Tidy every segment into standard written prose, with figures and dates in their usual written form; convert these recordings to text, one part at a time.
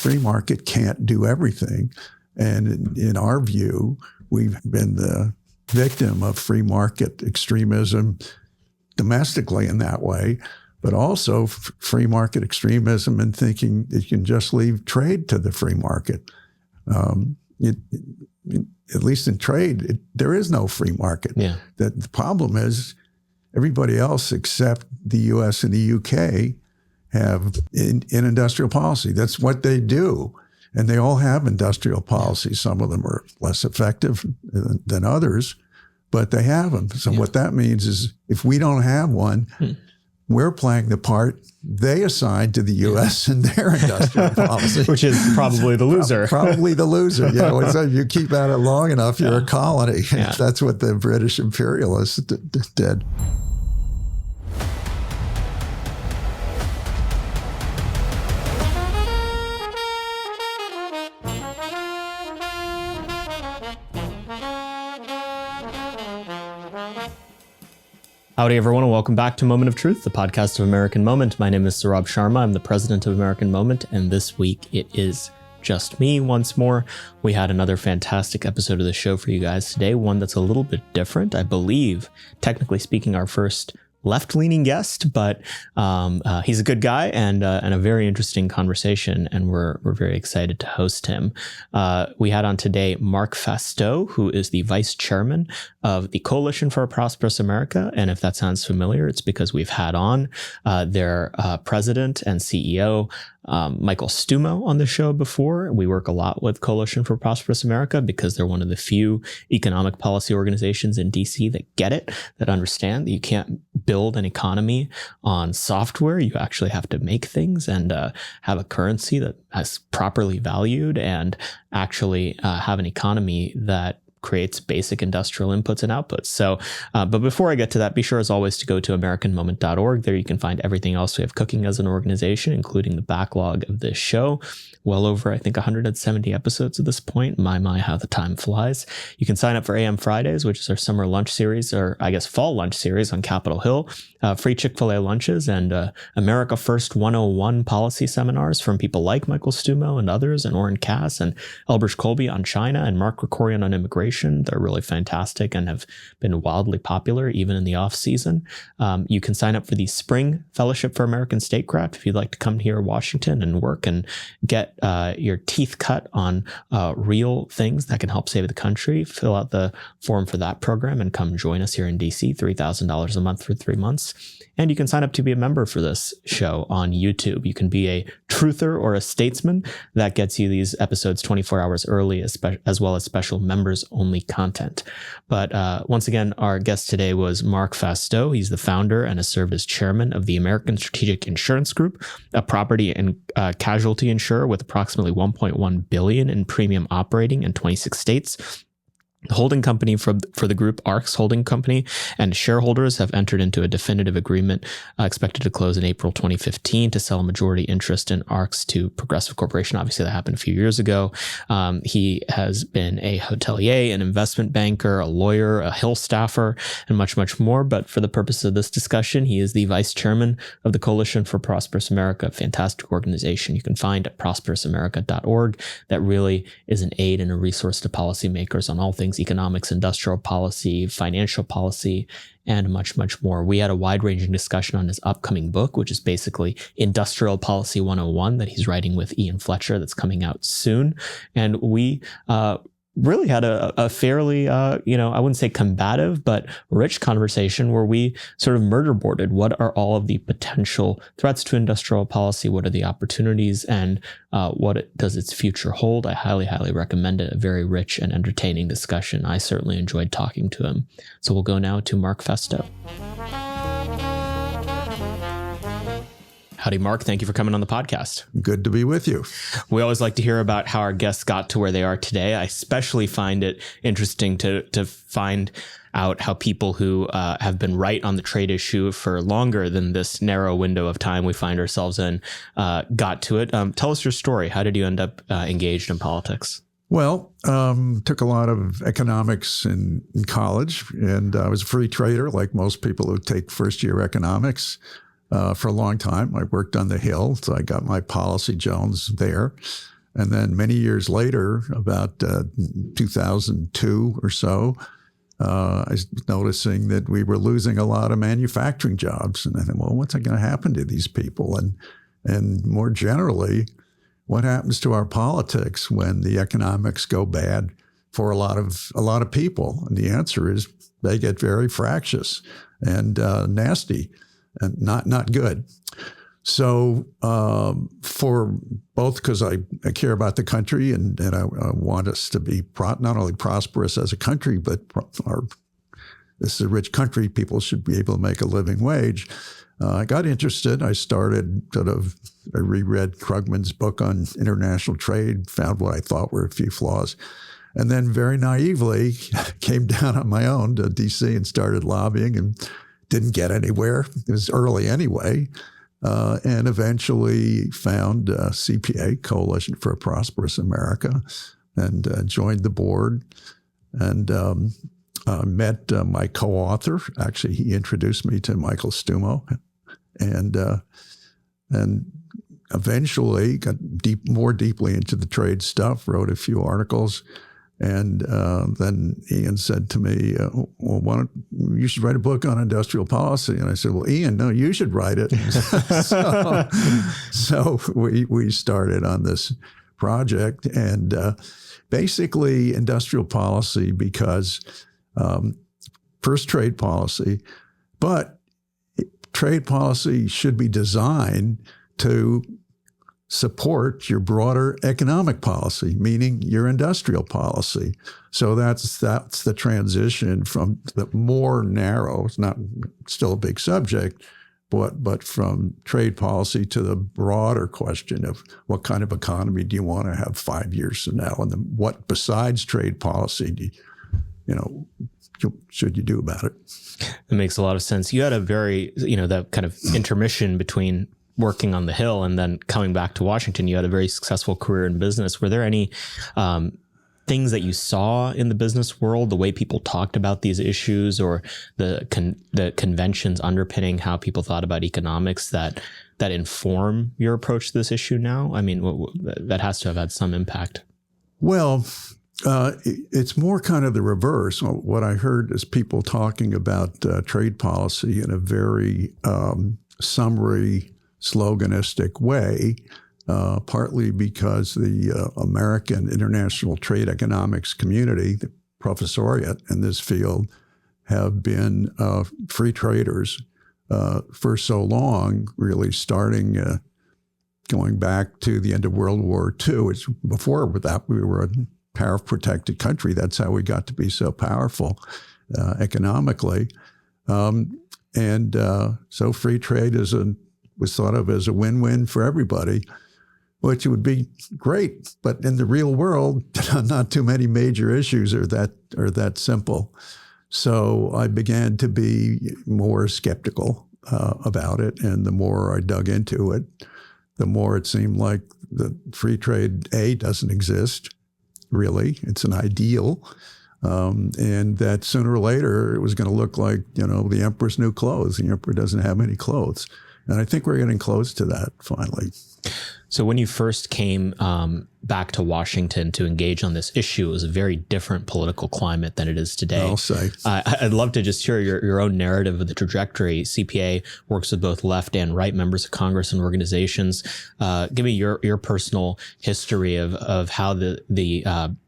free market can't do everything. And in our view, we've been the victim of free market extremism domestically in that way, but also free market extremism in thinking that you can just leave trade to the free market. At least in trade, there is no free market. Yeah. The problem is everybody else except the U.S. and the U.K. have in industrial policy. That's what they do. And they all have industrial policies. Some of them are less effective than others, but they have them. So what that means is if we don't have one, we're playing the part they assigned to the U.S. and their industrial policy. Which is probably the loser. Probably the loser. So if you keep at it long enough, you're a colony. Yeah. That's what the British imperialists did. Howdy, everyone, and welcome back to Moment of Truth, the podcast of American Moment. My name is Saurabh Sharma. I'm the president of American Moment, and this week it is just me once more. We had another fantastic episode of the show for you guys today, one that's a little bit different. I believe, technically speaking, our first left-leaning guest, but he's a good guy and a very interesting conversation, and we're very excited to host him. We had on today Marc Fasteau, who is the vice chairman of the Coalition for a Prosperous America, and if that sounds familiar, it's because we've had on their president and CEO, Michael Stumo, on the show before. We work a lot with Coalition for Prosperous America because they're one of the few economic policy organizations in DC that get it, that understand that you can't build an economy on software. You actually have to make things and have a currency that is properly valued and actually have an economy that creates basic industrial inputs and outputs. So, but before I get to that, be sure as always to go to AmericanMoment.org. There you can find everything else we have cooking as an organization, including the backlog of this show. Well over, I think, 170 episodes at this point. My, how the time flies. You can sign up for AM Fridays, which is our summer lunch series, or I guess fall lunch series on Capitol Hill. Free Chick-fil-A lunches and America First 101 policy seminars from people like Michael Stumo and others, and Oren Cass and Elbridge Colby on China and Mark Krikorian on immigration. They're really fantastic and have been wildly popular even in the off season. You can sign up for the Spring Fellowship for American Statecraft if you'd like to come here to Washington and work and get your teeth cut on real things that can help save the country. Fill out the form for that program and come join us here in DC, $3,000 a month for 3 months. And you can sign up to be a member for this show on YouTube. You can be a truther or a statesman. That gets you these episodes 24 hours early, as well as special members-only content. But once again, our guest today was Marc Fasteau. He's the founder and has served as chairman of the American Strategic Insurance Group, a property and casualty insurer with approximately $1.1 billion in premium operating in 26 states. The holding company for the group, Arx Holding Company, and shareholders have entered into a definitive agreement expected to close in April 2015 to sell a majority interest in Arx to Progressive Corporation. Obviously, that happened a few years ago. He has been a hotelier, an investment banker, a lawyer, a Hill staffer, and much, much more. But for the purpose of this discussion, he is the vice chairman of the Coalition for Prosperous America, a fantastic organization you can find at ProsperousAmerica.org that really is an aid and a resource to policymakers on all things economics, industrial policy, financial policy, and much, much more. We had a wide-ranging discussion on his upcoming book, which is basically Industrial Policy 101 that he's writing with Ian Fletcher that's coming out soon. And we really had a fairly, I wouldn't say combative, but rich conversation where we sort of murderboarded what are all of the potential threats to industrial policy, what are the opportunities, and what does its future hold. I highly, highly recommend it. A very rich and entertaining discussion. I certainly enjoyed talking to him. So we'll go now to Marc Fasteau. Howdy, Marc. Thank you for coming on the podcast. Good to be with you. We always like to hear about how our guests got to where they are today. I especially find it interesting to find out how people who have been right on the trade issue for longer than this narrow window of time we find ourselves in got to it. Tell us your story. How did you end up engaged in politics? Well, took a lot of economics in college, and I was a free trader like most people who take first-year economics. for a long time. I worked on the Hill, so I got my Policy Jones there. And then many years later, about 2002 or so, I was noticing that we were losing a lot of manufacturing jobs. And I thought, well, what's going to happen to these people? And more generally, what happens to our politics when the economics go bad for a lot of people? And the answer is they get very fractious and nasty and not good. So for both, because I care about the country and I want us to be not only prosperous as a country, but this is a rich country. People should be able to make a living wage. I got interested. I reread Krugman's book on international trade, found what I thought were a few flaws, and then very naively came down on my own to D.C. and started lobbying and didn't get anywhere. It was early anyway. And eventually found CPA, Coalition for a Prosperous America, and joined the board and met my co-author. Actually, he introduced me to Michael Stumo, and eventually got more deeply into the trade stuff, wrote a few articles. And then Ian said to me, well, you should write a book on industrial policy. And I said, well, Ian, no, you should write it. so we started on this project. And basically industrial policy because first trade policy, but trade policy should be designed to support your broader economic policy, meaning your industrial policy. So that's the transition from the more narrow, it's not still a big subject, but from trade policy to the broader question of what kind of economy do you want to have 5 years from now, and then what besides trade policy should you do about it? It makes a lot of sense. You had a very, that kind of intermission between working on the Hill and then coming back to Washington. You had a very successful career in business. Were there any things that you saw in the business world, the way people talked about these issues, or the conventions underpinning how people thought about economics that inform your approach to this issue now? I mean, that has to have had some impact. Well, it's more kind of the reverse. What I heard is people talking about trade policy in a very summary, sloganistic way, partly because the American international trade economics community, the professoriate in this field, have been free traders for so long, really starting going back to the end of World War II. It's before that we were a tariff-protected country. That's how we got to be so powerful economically. So free trade was thought of as a win-win for everybody, which would be great. But in the real world, not too many major issues are that simple. So I began to be more skeptical about it. And the more I dug into it, the more it seemed like the free trade, doesn't exist, really. It's an ideal. And that sooner or later, it was going to look like, the emperor's new clothes. The emperor doesn't have any clothes. And I think we're getting close to that finally. So when you first came back to Washington to engage on this issue, it was a very different political climate than it is today. I'll say. I'd love to just hear your own narrative of the trajectory. CPA works with both left and right members of Congress and organizations. Give me your personal history of how the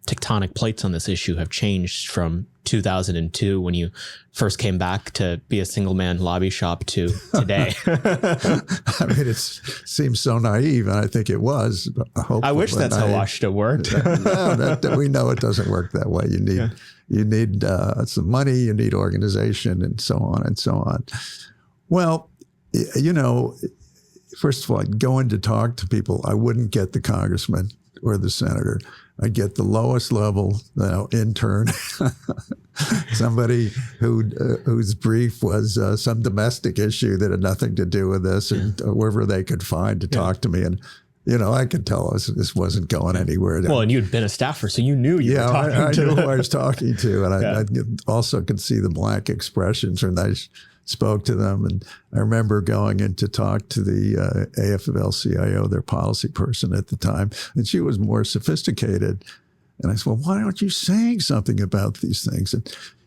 tectonic plates on this issue have changed from 2002 when you first came back to be a single man lobby shop to today. I mean, it seems so naive, and I think it was. I wish that's how Washington worked. No, we know it doesn't work that way. You need some money, you need organization, and so on and so on. Well, first of all, I'd go in to talk to people. I wouldn't get the congressman or the senator. I get the lowest level intern, somebody whose brief was some domestic issue that had nothing to do with this, and whoever they could find to talk to me. And I could tell this wasn't going anywhere. Well, and you'd been a staffer, so you knew you were talking to. I knew who I was talking to, and I also could see the blank expressions, or spoke to them. And I remember going in to talk to the AFL-CIO, their policy person at the time, and she was more sophisticated. And I said, well, why aren't you saying something about these things? And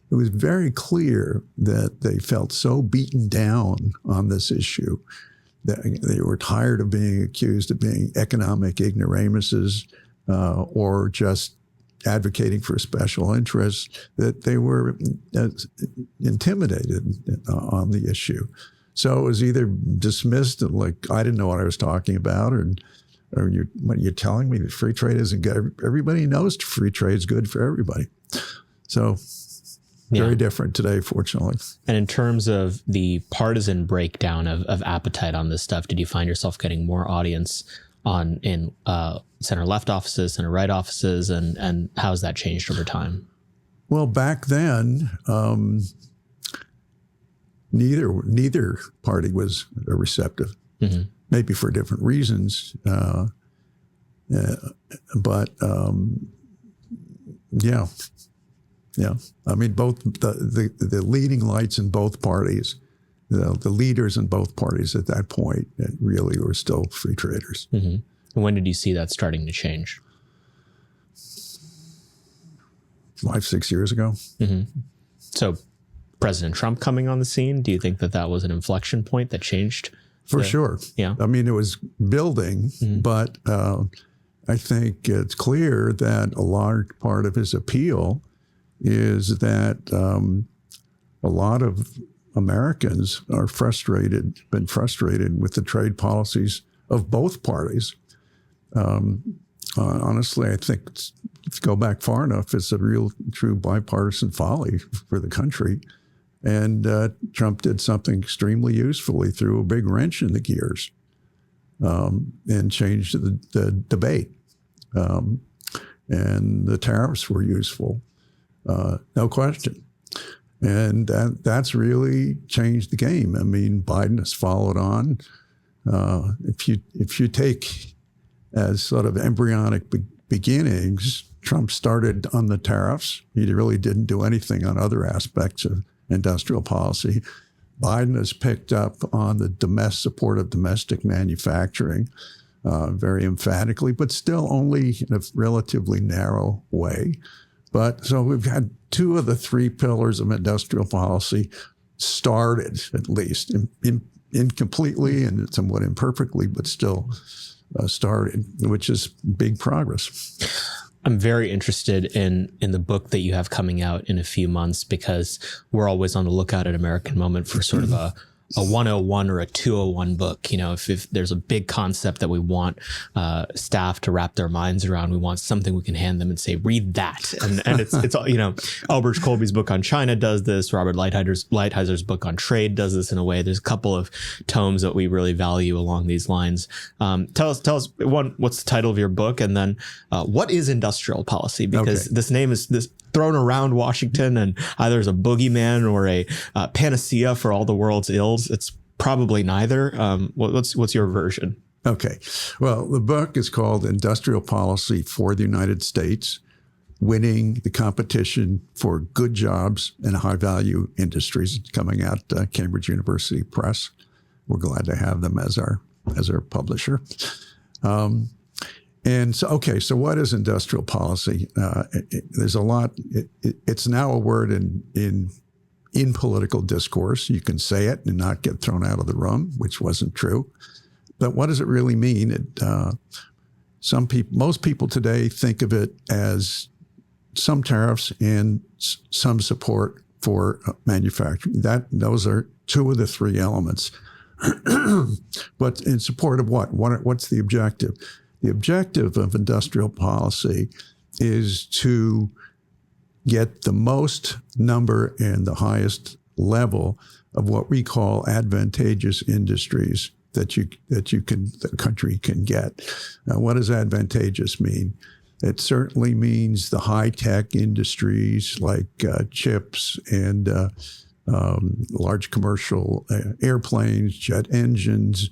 it was very clear that they felt so beaten down on this issue that they were tired of being accused of being economic ignoramuses or just advocating for special interests, that they were intimidated on the issue. So it was either dismissed and like, I didn't know what I was talking about, or you're telling me that free trade isn't good. Everybody knows free trade is good for everybody. So very different today, fortunately. And in terms of the partisan breakdown of appetite on this stuff, did you find yourself getting more audience in center left offices, center right offices, and how has that changed over time? Well, back then, neither party was receptive, maybe for different reasons. But yeah. I mean, both the leading lights in both parties, the leaders in both parties at that point really were still free traders. And when did you see that starting to change? 5-6 years ago. So President Trump coming on the scene, do you think that was an inflection point that changed? For sure. Yeah. I mean, it was building, but I think it's clear that a large part of his appeal is that a lot of Americans are been frustrated with the trade policies of both parties. Honestly, I think if you go back far enough, it's a real, true bipartisan folly for the country. And Trump did something extremely useful. He threw a big wrench in the gears and changed the debate. And the tariffs were useful. No question. And that's really changed the game. I mean, Biden has followed on. If you take as sort of embryonic beginnings, Trump started on the tariffs. He really didn't do anything on other aspects of industrial policy. Biden has picked up on the support of domestic manufacturing very emphatically, but still only in a relatively narrow way. But so we've had two of the three pillars of industrial policy started, at least incompletely and somewhat imperfectly, but still started, which is big progress. I'm very interested in the book that you have coming out in a few months, because we're always on the lookout at American Moment for sort of a 101 or a 201 book. You know, if there's a big concept that we want staff to wrap their minds around, we want something we can hand them and say, read that. And it's you know, Albert Colby's book on China does this. Robert Lighthizer book on trade does this in a way. There's a couple of tomes that we really value along these lines. Tell us one, what's the title of your book? And then what is industrial policy? Because this name is thrown around Washington, and either as a boogeyman or a panacea for all the world's ills. It's probably neither. What's your version? Okay. Well, the book is called Industrial Policy for the United States, Winning the Competition for Good Jobs and High-Value Industries. It's coming out Cambridge University Press. We're glad to have them as our publisher. And so, so what is industrial policy? There's a lot. It's now a word in political discourse. You can say it and not get thrown out of the room, which wasn't true. But what does it really mean? Most people today think of it as some tariffs and some support for manufacturing. Those are two of the three elements. But in support of what? What's the objective? The objective of industrial policy is to get the most number and the highest level of what we call advantageous industries that the country can get. Now, what does advantageous mean? It certainly means the high-tech industries like chips and large commercial airplanes, jet engines,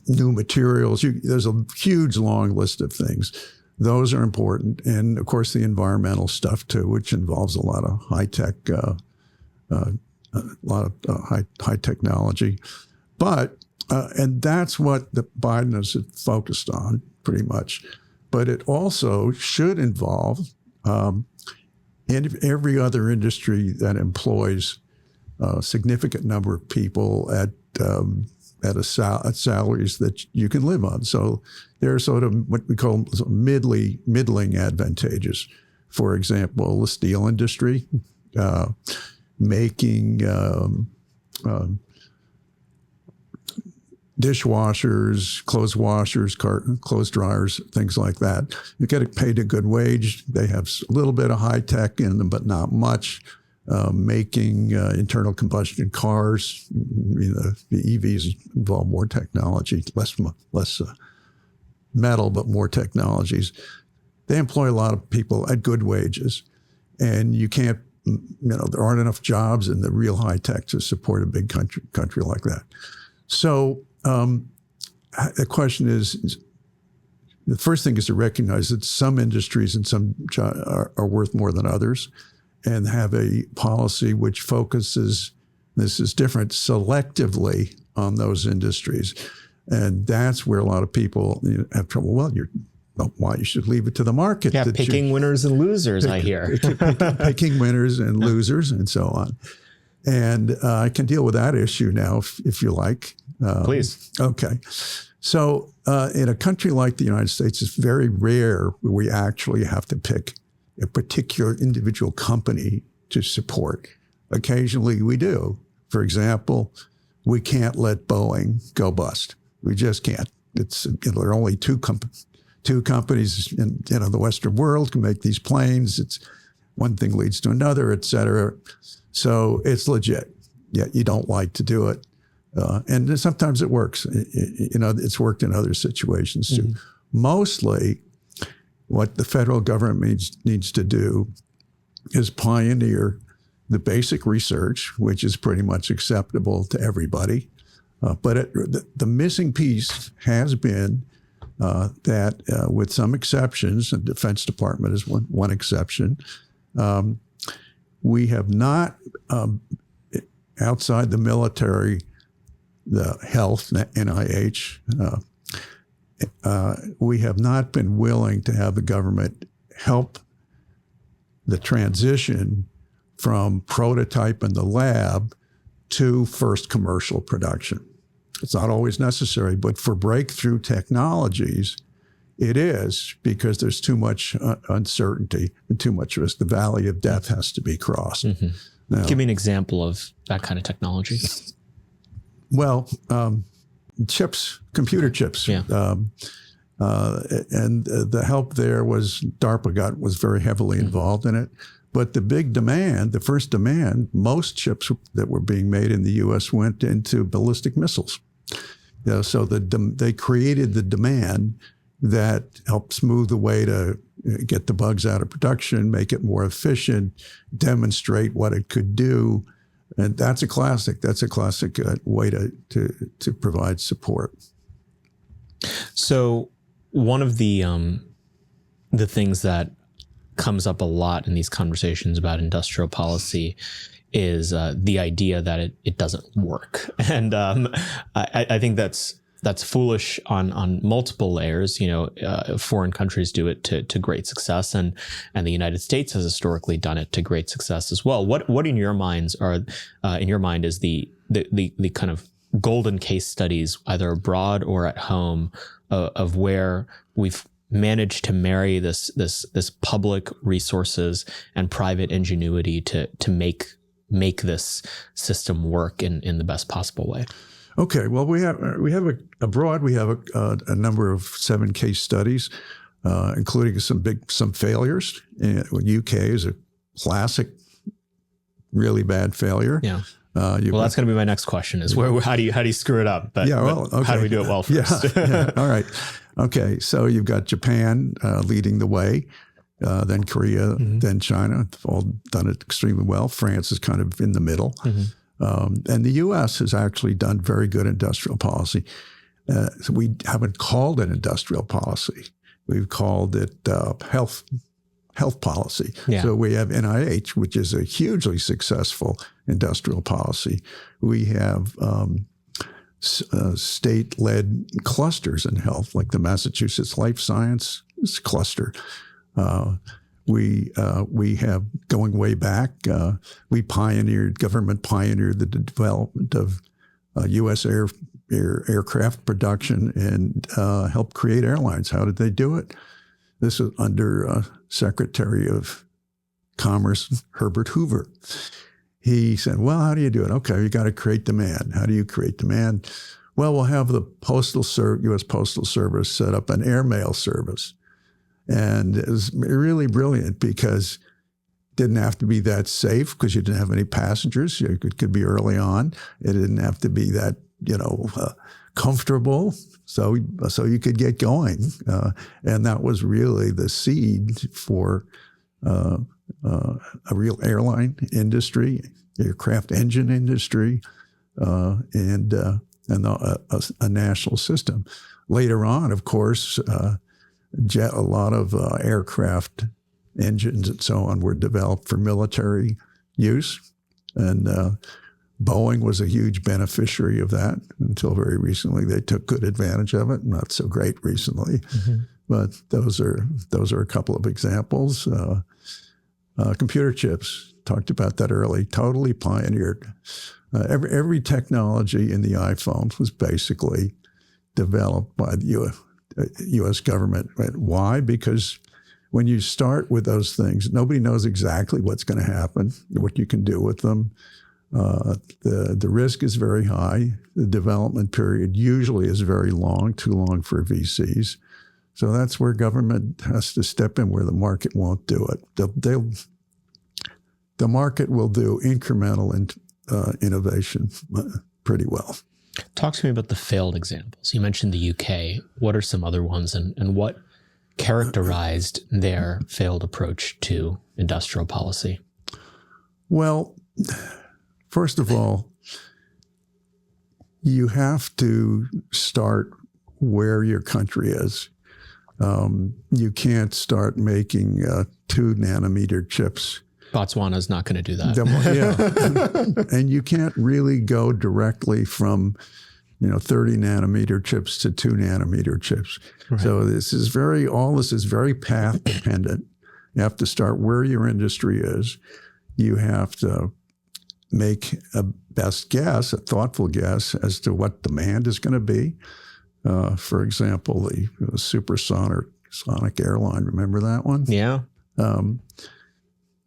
new materials. There's a huge long list of things. those are important. And of course, the environmental stuff too, which involves a lot of high tech, high technology. But, and that's what the Biden has focused on pretty much. But it also should involve in every other industry that employs a significant number of people at salaries that you can live on. So they're sort of what we call middling advantageous. For example, the steel industry, making dishwashers, clothes washers, clothes dryers, things like that. You get paid a good wage. They have a little bit of high tech in them, but not much. Making internal combustion cars, the EVs involve more technology, less metal, but more technologies. They employ a lot of people at good wages, and you can't, there aren't enough jobs in the real high tech to support a big country like that. So the question is, the first thing is to recognize that some industries and some are worth more than others, and have a policy which focuses, this is different, selectively on those industries. And that's where a lot of people have trouble. Well, why you should leave it to the market. Yeah, picking winners and losers, I hear. Picking winners and losers and so on. And I can deal with that issue now if you like. Please. Okay. So in a country like the United States, it's very rare where we actually have to pick a particular individual company to support. Occasionally we do. For example, we can't let Boeing go bust. We just can't. It's, there are only two companies in the Western world can make these planes. It's one thing leads to another, et cetera. So it's legit. Yet you don't like to do it. And sometimes it works. It's worked in other situations too. Mm-hmm. Mostly, what the federal government needs to do is pioneer the basic research, which is pretty much acceptable to everybody. But the missing piece has been that with some exceptions, and the Defense Department is one exception, we have not, outside the military, the health, NIH, we have not been willing to have the government help the transition from prototype in the lab to first commercial production. It's not always necessary, but for breakthrough technologies, it is, because there's too much uncertainty and too much risk. The valley of death has to be crossed. Mm-hmm. Now, give me an example of that kind of technology. Well, chips, computer chips. Yeah. And the help there was DARPA was very heavily involved in it. But the big demand, the first demand, most chips that were being made in the U.S. went into ballistic missiles. So they created the demand that helped smooth the way to get the bugs out of production, make it more efficient, demonstrate what it could do. And that's a classic. That's a classic way to provide support. So one of the things that comes up a lot in these conversations about industrial policy is the idea that it doesn't work, and I think that's foolish on multiple layers. Foreign countries do it to great success, and the United States has historically done it to great success as well. What in your mind is the kind of golden case studies, either abroad or at home, of where we've managed to marry this public resources and private ingenuity to make this system work in the best possible way? Okay, well, we have abroad. We have a number of 7 case studies, including some failures. UK is a classic, really bad failure. Yeah. That's going to be my next question: is how do you screw it up? But, okay. How do we do it well first? Yeah. All right. Okay. So you've got Japan leading the way, then Korea, then China. They've all done it extremely well. France is kind of in the middle. And the U.S. has actually done very good industrial policy. So we haven't called it industrial policy. we've called it health policy. Yeah. So we have NIH, which is a hugely successful industrial policy. We have state-led clusters in health, like the Massachusetts Life Science Cluster. We have, going way back, government pioneered the development of U.S. aircraft production and helped create airlines. How did they do it? This was under Secretary of Commerce Herbert Hoover. He said, well, how do you do it? Okay, you got to create demand. How do you create demand? Well, we'll have the U.S. Postal Service set up an airmail service. And it was really brilliant because it didn't have to be that safe because you didn't have any passengers. It could be early on. It didn't have to be that, comfortable. So you could get going. And that was really the seed for a real airline industry, aircraft engine industry, and a national system. Later on, of course, a lot of aircraft engines and so on were developed for military use. And Boeing was a huge beneficiary of that until very recently. They took good advantage of it, not so great recently. Mm-hmm. But those are a couple of examples. Computer chips, talked about that early, totally pioneered. Every technology in the iPhone was basically developed by the U.S. government. Why? Because when you start with those things, nobody knows exactly what's going to happen, what you can do with them. The risk is very high. The development period usually is very long, too long for VCs. So that's where government has to step in, where the market won't do it. The market will do incremental innovation pretty well. Talk to me about the failed examples. You mentioned the UK. What are some other ones, and what characterized their failed approach to industrial policy? Well, first of all, you have to start where your country is. You can't start making 2-nanometer chips. Botswana's not going to do that. Yeah. And you can't really go directly from 30-nanometer chips to 2-nanometer chips. Right. So all this is very path dependent. You have to start where your industry is. You have to make a best guess, a thoughtful guess as to what demand is going to be. For example, the supersonic airline, remember that one? Yeah.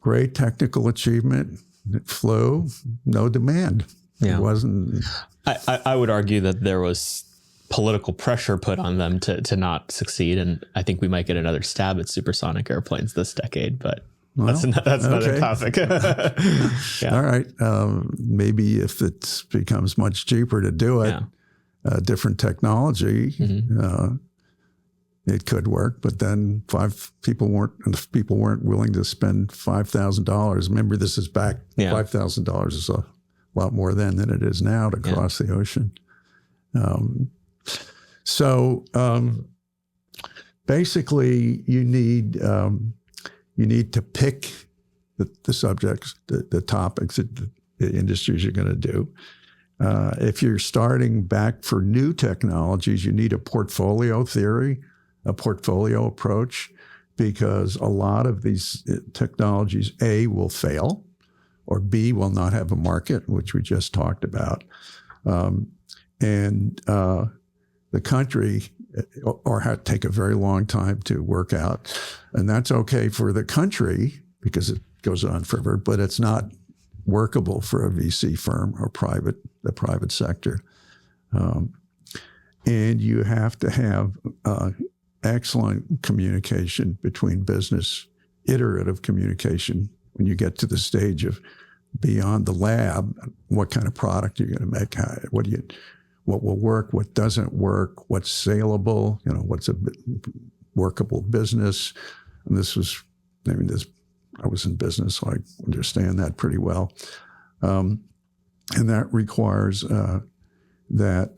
Great technical achievement. It flew, no demand. Yeah. It wasn't. I would argue that there was political pressure put on them to not succeed. And I think we might get another stab at supersonic airplanes this decade, but that's another topic. Yeah. All right. Maybe if it becomes much cheaper to do it, different technology, mm-hmm. It could work. But then people weren't willing to spend $5,000. Remember, this is back. $5,000 is a lot more then than it is now to cross the ocean. So basically, you need to pick the subjects, the topics, the industries you're going to do. If you're starting back for new technologies, you need a portfolio theory, a portfolio approach, because a lot of these technologies, A, will fail, or B, will not have a market, which we just talked about. And the country or take a very long time to work out. And that's okay for the country because it goes on forever, but it's not workable for a VC firm or the private sector. And you have to have excellent communication between business, iterative communication when you get to the stage of beyond the lab, what kind of product you're going to make, what will work, what doesn't work, what's saleable, what's a workable business. And I was in business, so I understand that pretty well. And that requires that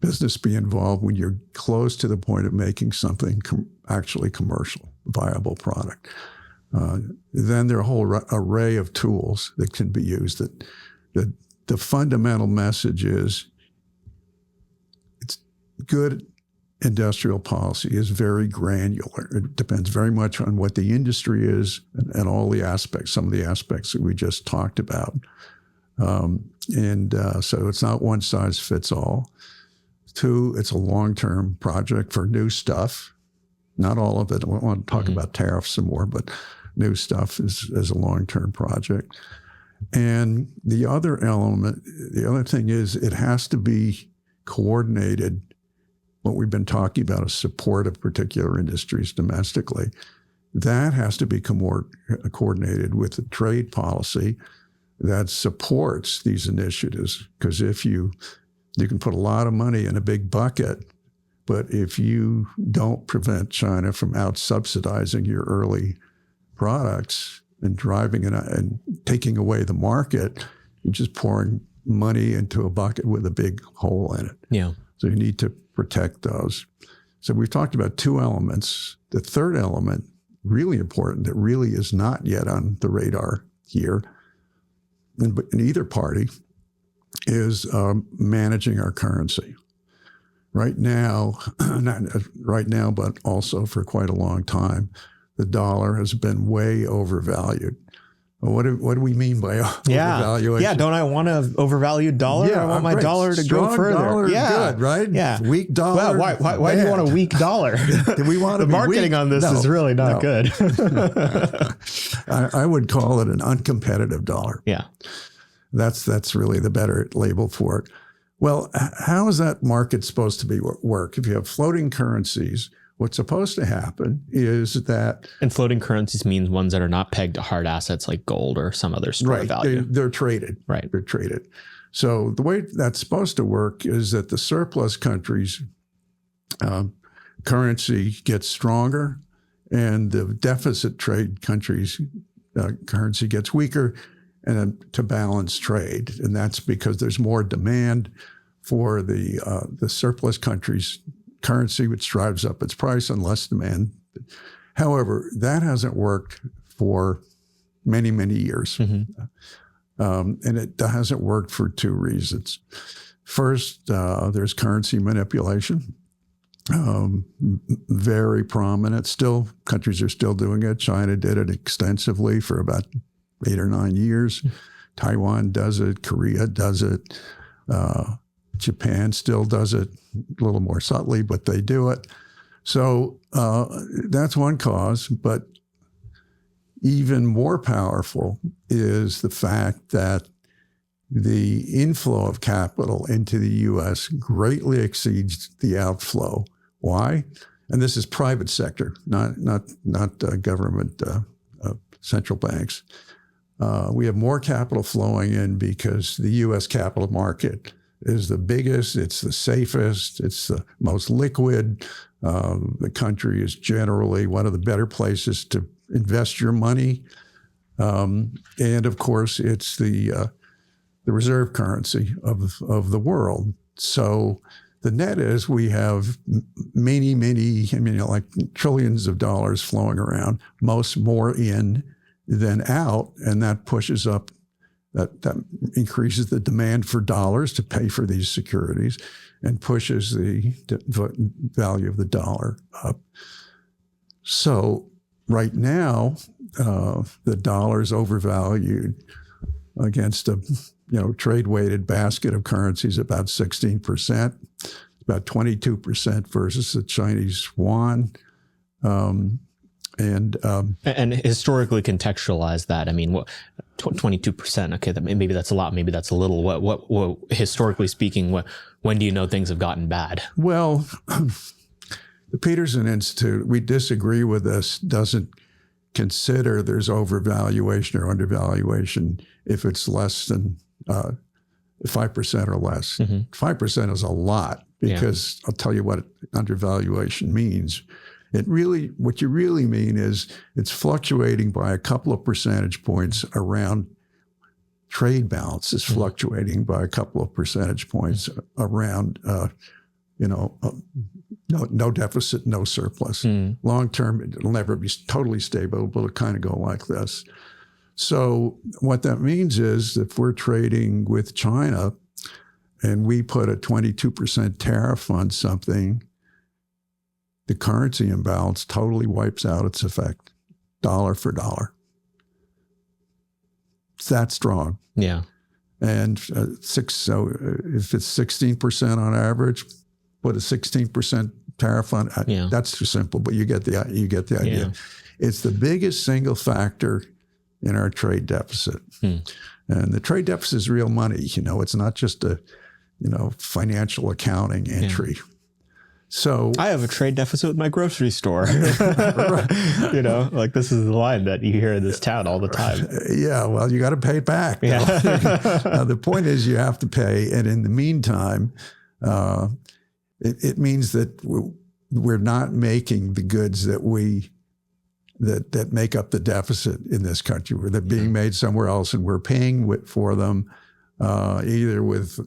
business be involved when you're close to the point of making something actually commercial, viable product. Then there are a whole array of tools that can be used. That the fundamental message is it's good industrial policy is very granular. It depends very much on what the industry is and all the aspects, some of the aspects that we just talked about. So it's not one size fits all. 2, it's a long-term project for new stuff. Not all of it. I want to talk about tariffs some more, but new stuff is a long-term project. And the other thing is it has to be coordinated. What we've been talking about is support of particular industries domestically. That has to be coordinated with the trade policy that supports these initiatives. Because if you can put a lot of money in a big bucket, but if you don't prevent China from out-subsidizing your early products and driving it and taking away the market, you're just pouring money into a bucket with a big hole in it. Yeah. So you need to protect those. So we've talked about 2 elements. The third element, really important, that really is not yet on the radar here in either party, is managing our currency. Right now, not right now, but also for quite a long time, the dollar has been way overvalued. What do we mean by overvaluation? Yeah, don't I want an overvalued dollar? Yeah, I want my dollar to Strong go further. Dollar is good, right? Yeah. Weak dollar. Well, why do you want a weak dollar? Do we want the marketing on this is really not good. I would call it an uncompetitive dollar. Yeah. That's really the better label for it. Well, how is that market supposed to work? If you have floating currencies, what's supposed to happen is that... And floating currencies means ones that are not pegged to hard assets like gold or some other store of value. They're traded. Right. They're traded. So the way that's supposed to work is that the surplus countries' currency gets stronger and the deficit trade countries' currency gets weaker, and then to balance trade. And that's because there's more demand for the surplus countries' currency, which drives up its price, and less demand. However, that hasn't worked for many, many years. Mm-hmm. And it hasn't worked for 2 reasons. First, there's currency manipulation, very prominent. Still, countries are still doing it. China did it extensively for about 8 or 9 years. Taiwan does it. Korea does it. Japan still does it a little more subtly, but they do it. So that's one cause. But even more powerful is the fact that the inflow of capital into the U.S. greatly exceeds the outflow. Why? And this is private sector, not government central banks. We have more capital flowing in because the U.S. capital market is the biggest, it's the safest, it's the most liquid. The country is generally one of the better places to invest your money. And of course, it's the reserve currency of the world. So the net is we have many, like trillions of dollars flowing around, more in than out, and that pushes up, that increases the demand for dollars to pay for these securities and pushes the value of the dollar up. So right now, the dollar's overvalued against a trade-weighted basket of currencies about 16%, about 22% versus the Chinese yuan. And historically contextualize that. I mean, 22%. Okay, maybe that's a lot. Maybe that's a little. What historically speaking, when do you know things have gotten bad? Well, the Peterson Institute, we disagree with this, doesn't consider there's overvaluation or undervaluation if it's less than 5% or less. Mm-hmm. 5% is a lot because I'll tell you what undervaluation means. What you really mean is it's fluctuating by a couple of percentage points around trade balance is fluctuating by a couple of percentage points around no deficit, no surplus. Long term, it'll never be totally stable, but it'll kind of go like this. So what that means is if we're trading with China and we put a 22% tariff on something, the currency imbalance totally wipes out its effect, dollar for dollar. It's that strong. Yeah. And so if it's 16% on average, put a 16% tariff on. That's too simple, but you get the idea. Yeah. It's the biggest single factor in our trade deficit. And the trade deficit is real money. It's not just a financial accounting entry. So I have a trade deficit with my grocery store. This is the line that you hear in this town all the time. Yeah, well, you got to pay it back. Yeah. The point is you have to pay. And in the meantime, it means that we're not making the goods that make up the deficit in this country. They're being made somewhere else, and we're paying for them either with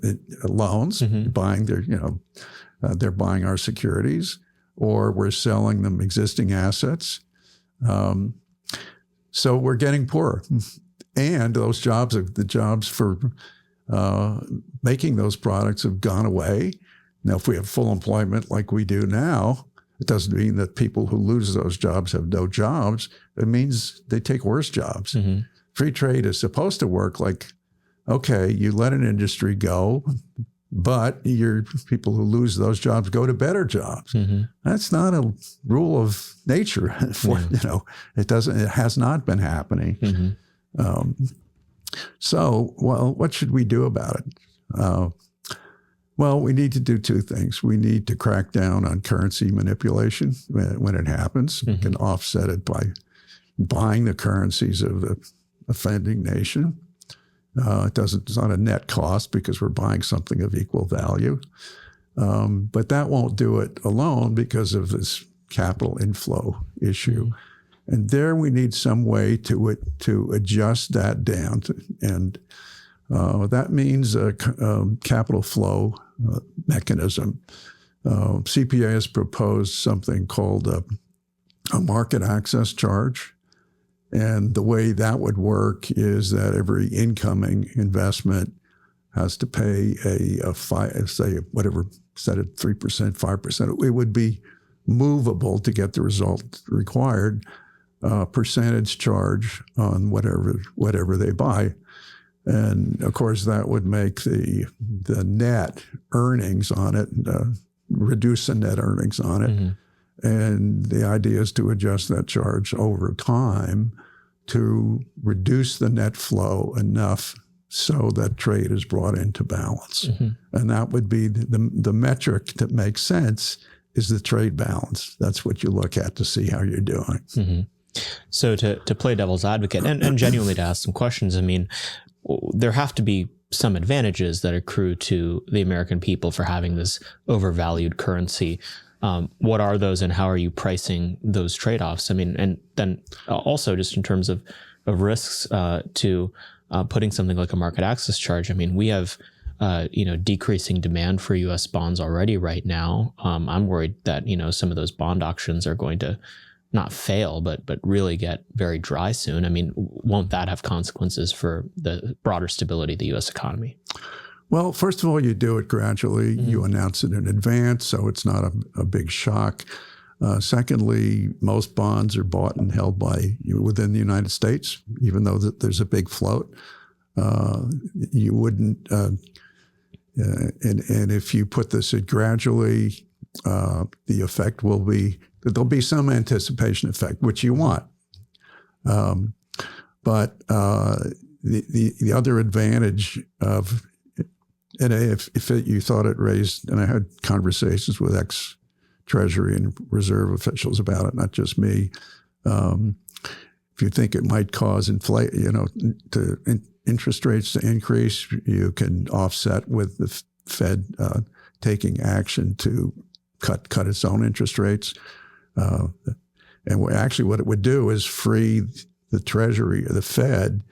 loans, buying they're buying our securities, or we're selling them existing assets. So we're getting poorer. And the jobs for making those products have gone away. Now, if we have full employment like we do now, it doesn't mean that people who lose those jobs have no jobs. It means they take worse jobs. Free trade is supposed to work like, okay, you let an industry go, but your people who lose those jobs go to better jobs. That's not a rule of nature. It has not been happening. What should we do about it? Well, we need to do two things. We need to crack down on currency manipulation when it happens. We can offset it by buying the currencies of the offending nation. It's not a net cost because we're buying something of equal value. But that won't do it alone because of this capital inflow issue. And there we need some way to adjust that down. And that means a capital flow mechanism. CPA has proposed something called a market access charge. And the way that would work is that every incoming investment has to pay set at 3%, 5%. It would be movable to get the result required, percentage charge on whatever they buy. And of course, that would make the net earnings on it, reduce the net earnings on it. And the idea is to adjust that charge over time to reduce the net flow enough so that trade is brought into balance. And that would be the metric that makes sense is the trade balance. That's what you look at to see how you're doing. So to play devil's advocate and genuinely to ask some questions, I mean, there have to be some advantages that accrue to the American people for having this overvalued currency. What are those, and how are you pricing those trade-offs? I mean, and then also just in terms of risks to putting something like a market access charge. I mean, we have decreasing demand for U.S. bonds already right now. I'm worried that some of those bond auctions are going to not fail, but really get very dry soon. I mean, won't that have consequences for the broader stability of the U.S. economy? Well, first of all, you do it gradually. You announce it in advance, so it's not a big shock. Secondly, most bonds are bought and held within the United States, even though there's a big float. You wouldn't, and if you put this in gradually, the effect will be that there'll be some anticipation effect, which you want. But the other advantage of, and if you thought it raised, and I had conversations with ex-Treasury and Reserve officials about it, not just me. If you think it might cause interest rates to increase, you can offset with the Fed taking action to cut its own interest rates. And actually what it would do is free the Treasury or the Fed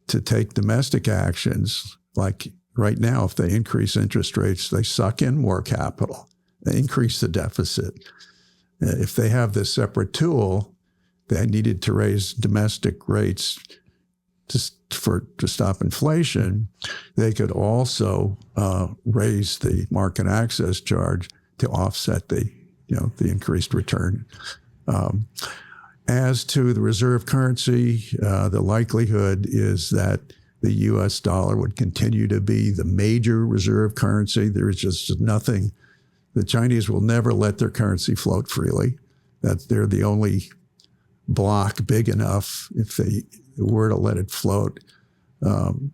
to take domestic actions. Like right now, if they increase interest rates, they suck in more capital. increase the deficit. If they have this separate tool, they needed to raise domestic rates to stop inflation. They could also raise the market access charge to offset the increased return. As to the reserve currency, the likelihood is that the U.S. dollar would continue to be the major reserve currency. There is just nothing. The Chinese will never let their currency float freely. That they're the only block big enough, if they were to let it float, to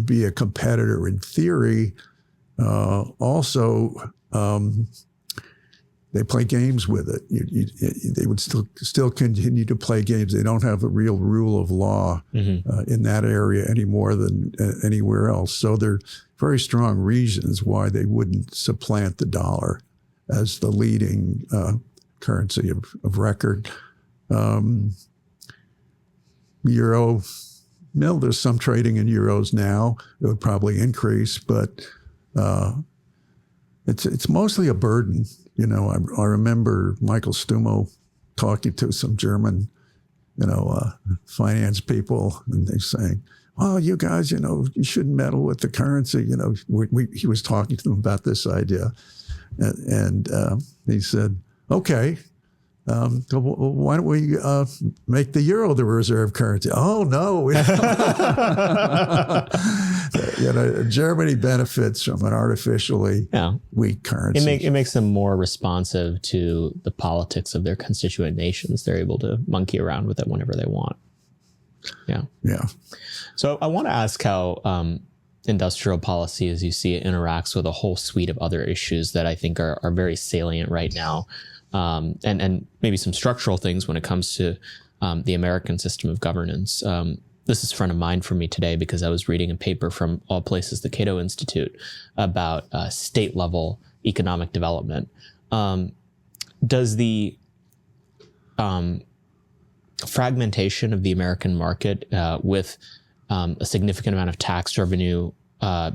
be a competitor in theory. Also, they play games with it. They would still continue to play games. They don't have a real rule of law in that area any more than anywhere else. So there are very strong reasons why they wouldn't supplant the dollar as the leading currency of record. Euro, there's some trading in euros now. It would probably increase, but it's mostly a burden. I remember Michael Stumo talking to some German, finance people, and they saying, "Oh, you guys, you shouldn't meddle with the currency." He was talking to them about this idea, and he said, "Okay, why don't we make the euro the reserve currency?" Oh no. Germany benefits from an artificially weak currency. It makes them more responsive to the politics of their constituent nations. They're able to monkey around with it whenever they want. Yeah. So I want to ask how industrial policy, as you see it, interacts with a whole suite of other issues that I think are very salient right now. And maybe some structural things when it comes to the American system of governance. This is front of mind for me today because I was reading a paper from all places, the Cato Institute, about state level economic development. Does the fragmentation of the American market with a significant amount of tax revenue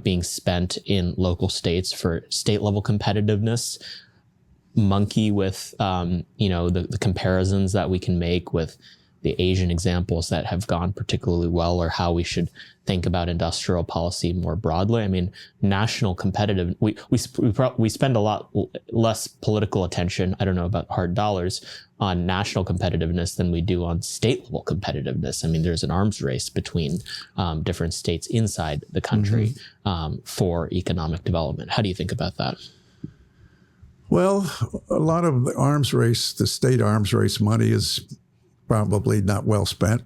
being spent in local states for state level competitiveness monkey with the comparisons that we can make with the Asian examples that have gone particularly well, or how we should think about industrial policy more broadly? I mean, national competitive, we spend a lot less political attention, I don't know about hard dollars, on national competitiveness than we do on state level competitiveness. I mean, there's an arms race between different states inside the country for economic development. How do you think about that? Well, a lot of the state arms race money is probably not well spent.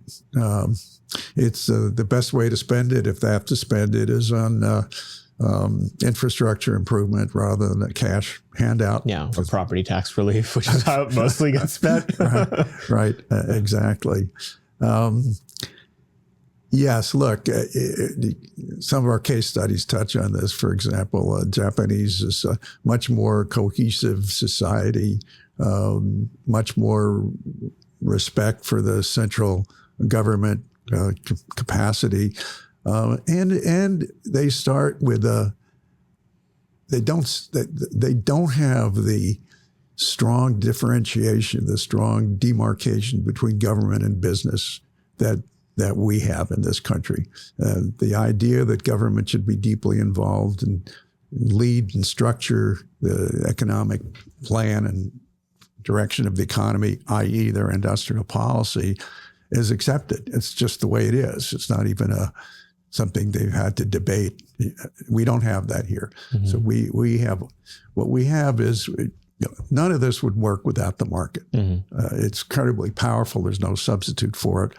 It's the best way to spend it, if they have to spend it, is on infrastructure improvement rather than a cash handout. Yeah, for property tax relief, which is how it mostly gets spent. Right, exactly. Yes, look, some of our case studies touch on this. For example, Japanese is a much more cohesive society, much more respect for the central government capacity, and they start with they don't have the strong differentiation, the strong demarcation between government and business that we have in this country. The idea that government should be deeply involved and lead and structure the economic plan and direction of the economy, i.e. their industrial policy, is accepted. It's just the way it is. It's not even something they've had to debate. We don't have that here. So we have, what we have is, none of this would work without the market. It's incredibly powerful. There's no substitute for it.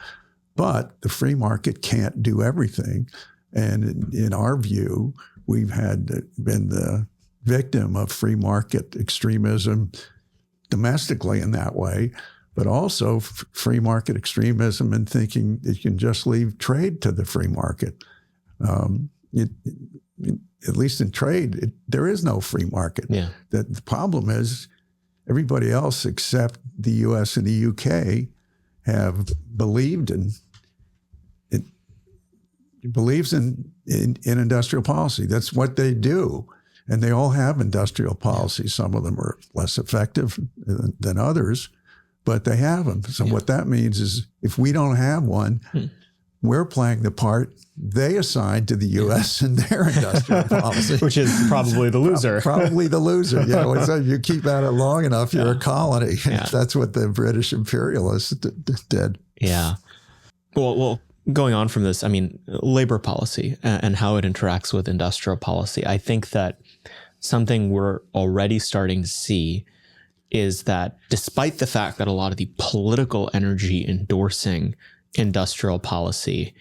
But the free market can't do everything. And in our view, we've been the victim of free market extremism domestically in that way, but also free market extremism in thinking that you can just leave trade to the free market. At least in trade, there is no free market. The problem is everybody else except the U.S. and the U.K. have believed in industrial policy. That's what they do. And they all have industrial policies. Some of them are less effective than others, but they have them. So what that means is if we don't have one, we're playing the part they assigned to the U.S. in their industrial policy. Which is probably the loser. Probably the loser. You know, if you keep at it long enough, you're a colony. Yeah. That's what the British imperialists did. Yeah. Well, going on from this, I mean, labor policy and how it interacts with industrial policy. I think that something we're already starting to see is that despite the fact that a lot of the political energy endorsing industrial policy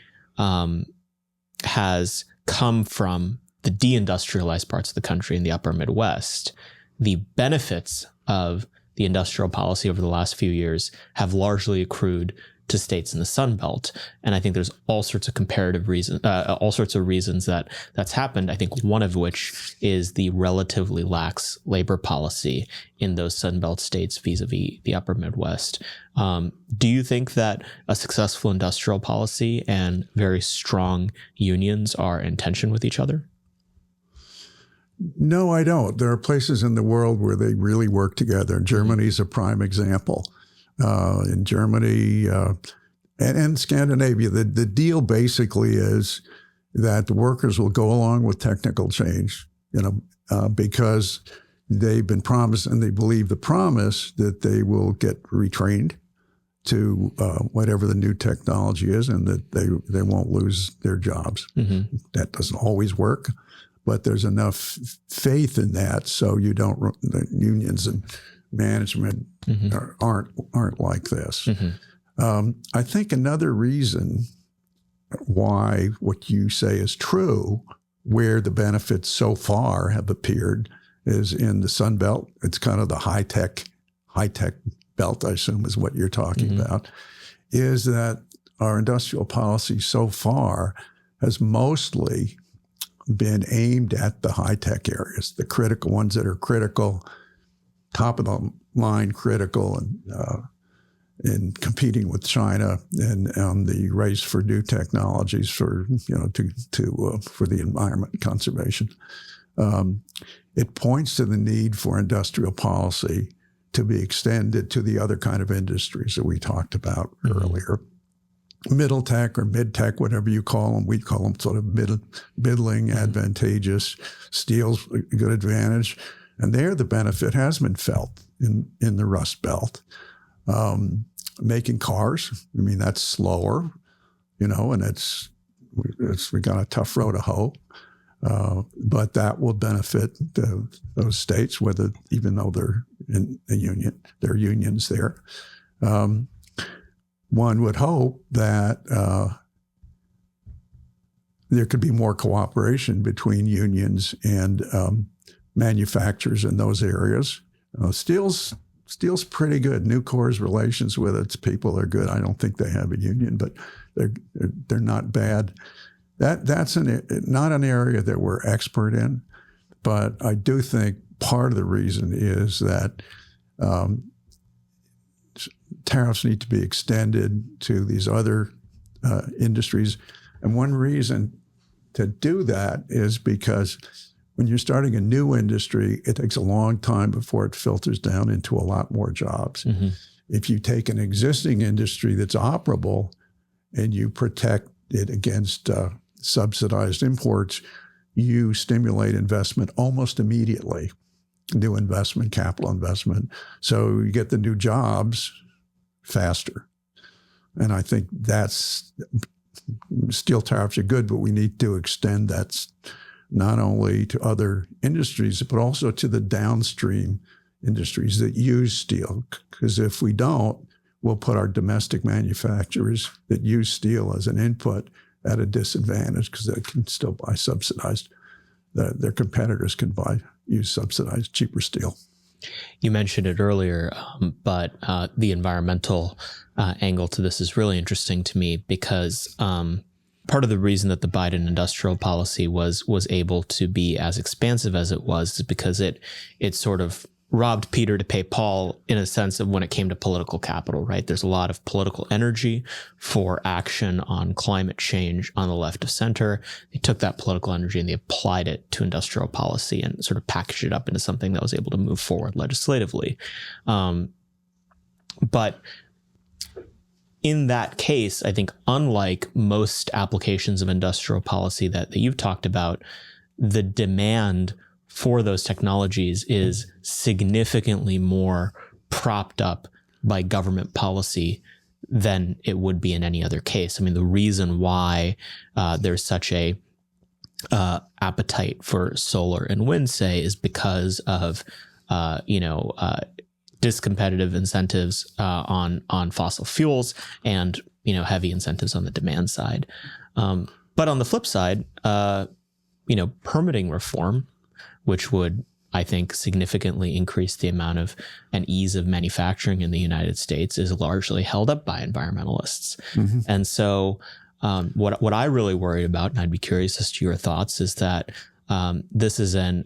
has come from the deindustrialized parts of the country in the upper Midwest, the benefits of the industrial policy over the last few years have largely accrued to states in the Sun Belt. And I think there's all sorts of comparative reasons, all sorts of reasons that that's happened. I think one of which is the relatively lax labor policy in those Sun Belt states vis-a-vis the upper Midwest. Do you think that a successful industrial policy and very strong unions are in tension with each other? No, I don't. There are places in the world where they really work together. Germany's a prime example. In Germany and Scandinavia, the deal basically is that the workers will go along with technical change, because they've been promised and they believe the promise that they will get retrained to whatever the new technology is and that they won't lose their jobs. Mm-hmm. That doesn't always work, but there's enough faith in that so you don't, the unions and management aren't like this. Mm-hmm. I think another reason why what you say is true, where the benefits so far have appeared, is in the Sun Belt. It's kind of the high tech belt, I assume is what you're talking about, is that our industrial policy so far has mostly been aimed at the high tech areas, the critical ones that are critical, top of the line critical, and competing with China and on the race for new technologies for for the environment conservation. It points to the need for industrial policy to be extended to the other kind of industries that we talked about earlier. Middle tech or mid tech, whatever you call them, we call them sort of middling, advantageous. Steel's a good advantage. And there the benefit has been felt in the Rust Belt. Making cars, I mean, that's slower, and we got a tough row to hoe. But that will benefit those states, even though they're in a union, there are unions there. One would hope that there could be more cooperation between unions and manufacturers in those areas. Steel's pretty good. Nucor's relations with its people are good. I don't think they have a union, but they're not bad. That's not an area that we're expert in, but I do think part of the reason is that tariffs need to be extended to these other industries. And one reason to do that is because when you're starting a new industry, it takes a long time before it filters down into a lot more jobs. Mm-hmm. If you take an existing industry that's operable and you protect it against subsidized imports, you stimulate investment almost immediately, new investment, capital investment. So you get the new jobs faster. And I think steel tariffs are good, but we need to extend that not only to other industries, but also to the downstream industries that use steel. Because if we don't, we'll put our domestic manufacturers that use steel as an input at a disadvantage because they can still buy subsidized. Their competitors can use subsidized, cheaper steel. You mentioned it earlier, but the environmental angle to this is really interesting to me because part of the reason that the Biden industrial policy was able to be as expansive as it was is because it sort of robbed Peter to pay Paul in a sense of when it came to political capital, right? There's a lot of political energy for action on climate change on the left of center. They took that political energy and they applied it to industrial policy and sort of packaged it up into something that was able to move forward legislatively. But in that case, I think unlike most applications of industrial policy that you've talked about, the demand for those technologies is significantly more propped up by government policy than it would be in any other case. I mean, the reason why there's such a appetite for solar and wind, say, is because of discompetitive incentives on fossil fuels and heavy incentives on the demand side. But on the flip side, permitting reform, which would, I think, significantly increase the amount of and ease of manufacturing in the United States, is largely held up by environmentalists. Mm-hmm. And so what I really worry about, and I'd be curious as to your thoughts, is that this is an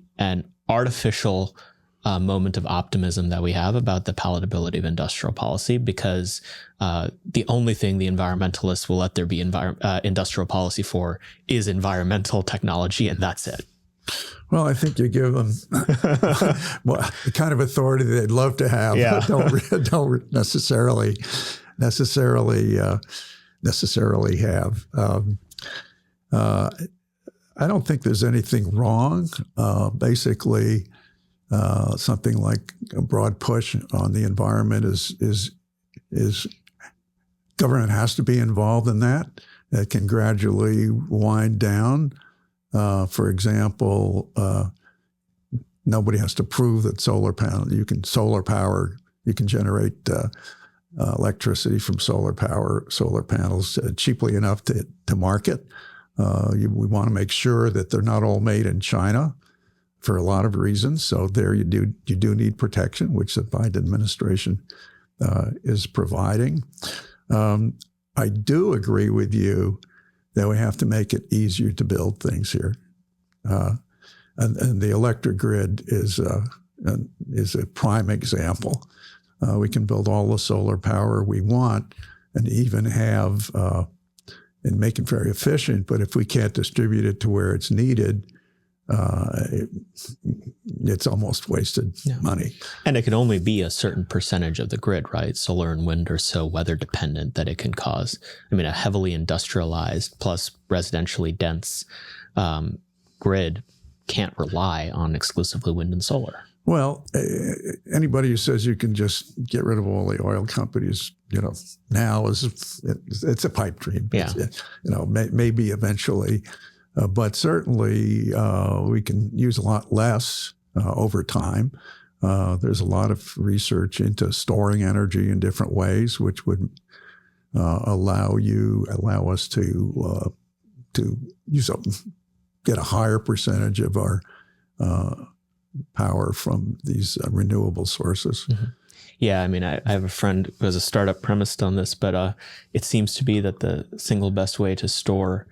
artificial moment of optimism that we have about the palatability of industrial policy, because the only thing the environmentalists will let there be industrial policy for is environmental technology, and that's it. Well, I think you give them the kind of authority they'd love to have, but don't necessarily have. I don't think there's anything wrong. Basically, something like a broad push on the environment is government has to be involved in that. It can gradually wind down. For example, nobody has to prove that solar power, you can generate electricity from solar panels cheaply enough to market. We want to make sure that they're not all made in China for a lot of reasons. So there you do need protection, which the Biden administration is providing. I do agree with you that we have to make it easier to build things here. And the electric grid is a prime example. We can build all the solar power we want and even have, and make it very efficient, but if we can't distribute it to where it's needed, it's almost wasted money. And it can only be a certain percentage of the grid, right? Solar and wind are so weather dependent that it can cause, a heavily industrialized plus residentially dense grid can't rely on exclusively wind and solar. Well, anybody who says you can just get rid of all the oil companies, now it's a pipe dream. Yeah. Maybe eventually. But certainly we can use a lot less over time. There's a lot of research into storing energy in different ways, which would allow us to get a higher percentage of our power from these renewable sources. Mm-hmm. Yeah, I have a friend who has a startup premised on this, but it seems to be that the single best way to store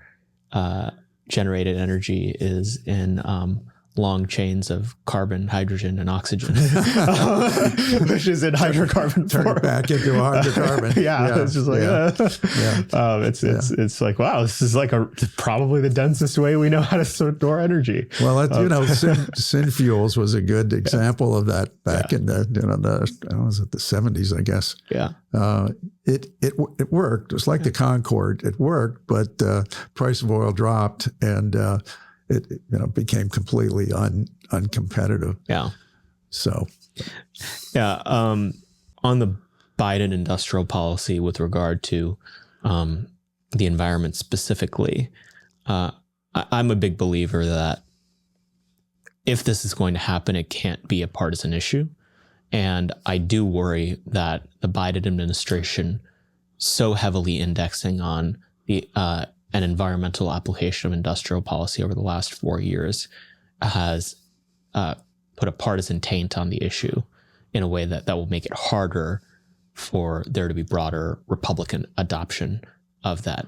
generated energy is in long chains of carbon, hydrogen, and oxygen, which is in hydrocarbon form. Turn it back into a hydrocarbon. Yeah, it's just like, it's like, wow, this is like probably the densest way we know how to store energy. Well, Synfuels was a good example of that back in the 70s, I guess. Yeah. It worked. It was like the Concorde. It worked, but price of oil dropped and it became completely uncompetitive. Yeah. So. Yeah. On the Biden industrial policy with regard to the environment specifically, I'm a big believer that if this is going to happen, it can't be a partisan issue. And I do worry that the Biden administration, so heavily indexing on an environmental application of industrial policy over the last 4 years, has put a partisan taint on the issue in a way that will make it harder for there to be broader Republican adoption of that.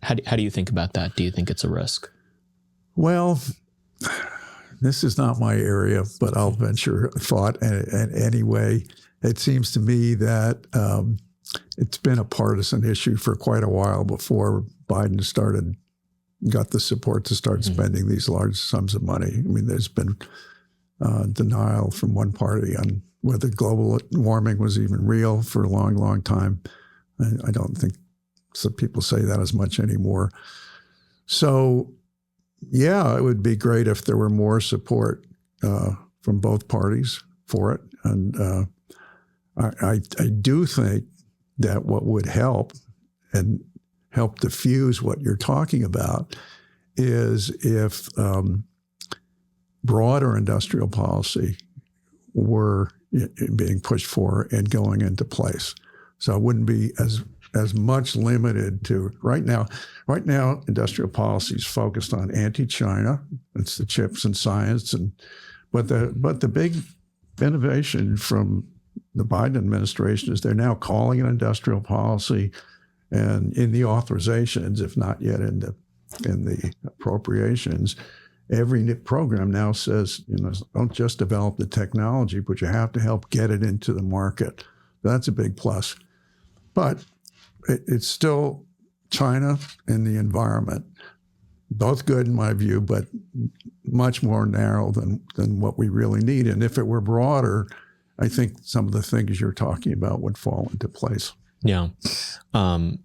How do you think about that? Do you think it's a risk? Well, this is not my area, but I'll venture thought. And anyway, it seems to me that it's been a partisan issue for quite a while before Biden got the support to start spending these large sums of money. I mean, there's been denial from one party on whether global warming was even real for a long, long time. I don't think some people say that as much anymore. So, yeah, it would be great if there were more support from both parties for it. And I do think that what would help and help diffuse what you're talking about is if broader industrial policy were being pushed for and going into place. So it wouldn't be as much limited to right now. Right now, industrial policy is focused on anti-China. It's the chips and science, but the big innovation from the Biden administration is they're now calling it industrial policy, and in the authorizations, if not yet in the appropriations, every program now says, don't just develop the technology, but you have to help get it into the market. That's a big plus. But it's still China and the environment, both good in my view, but much more narrow than what we really need. And if it were broader, I think some of the things you're talking about would fall into place. Yeah. Going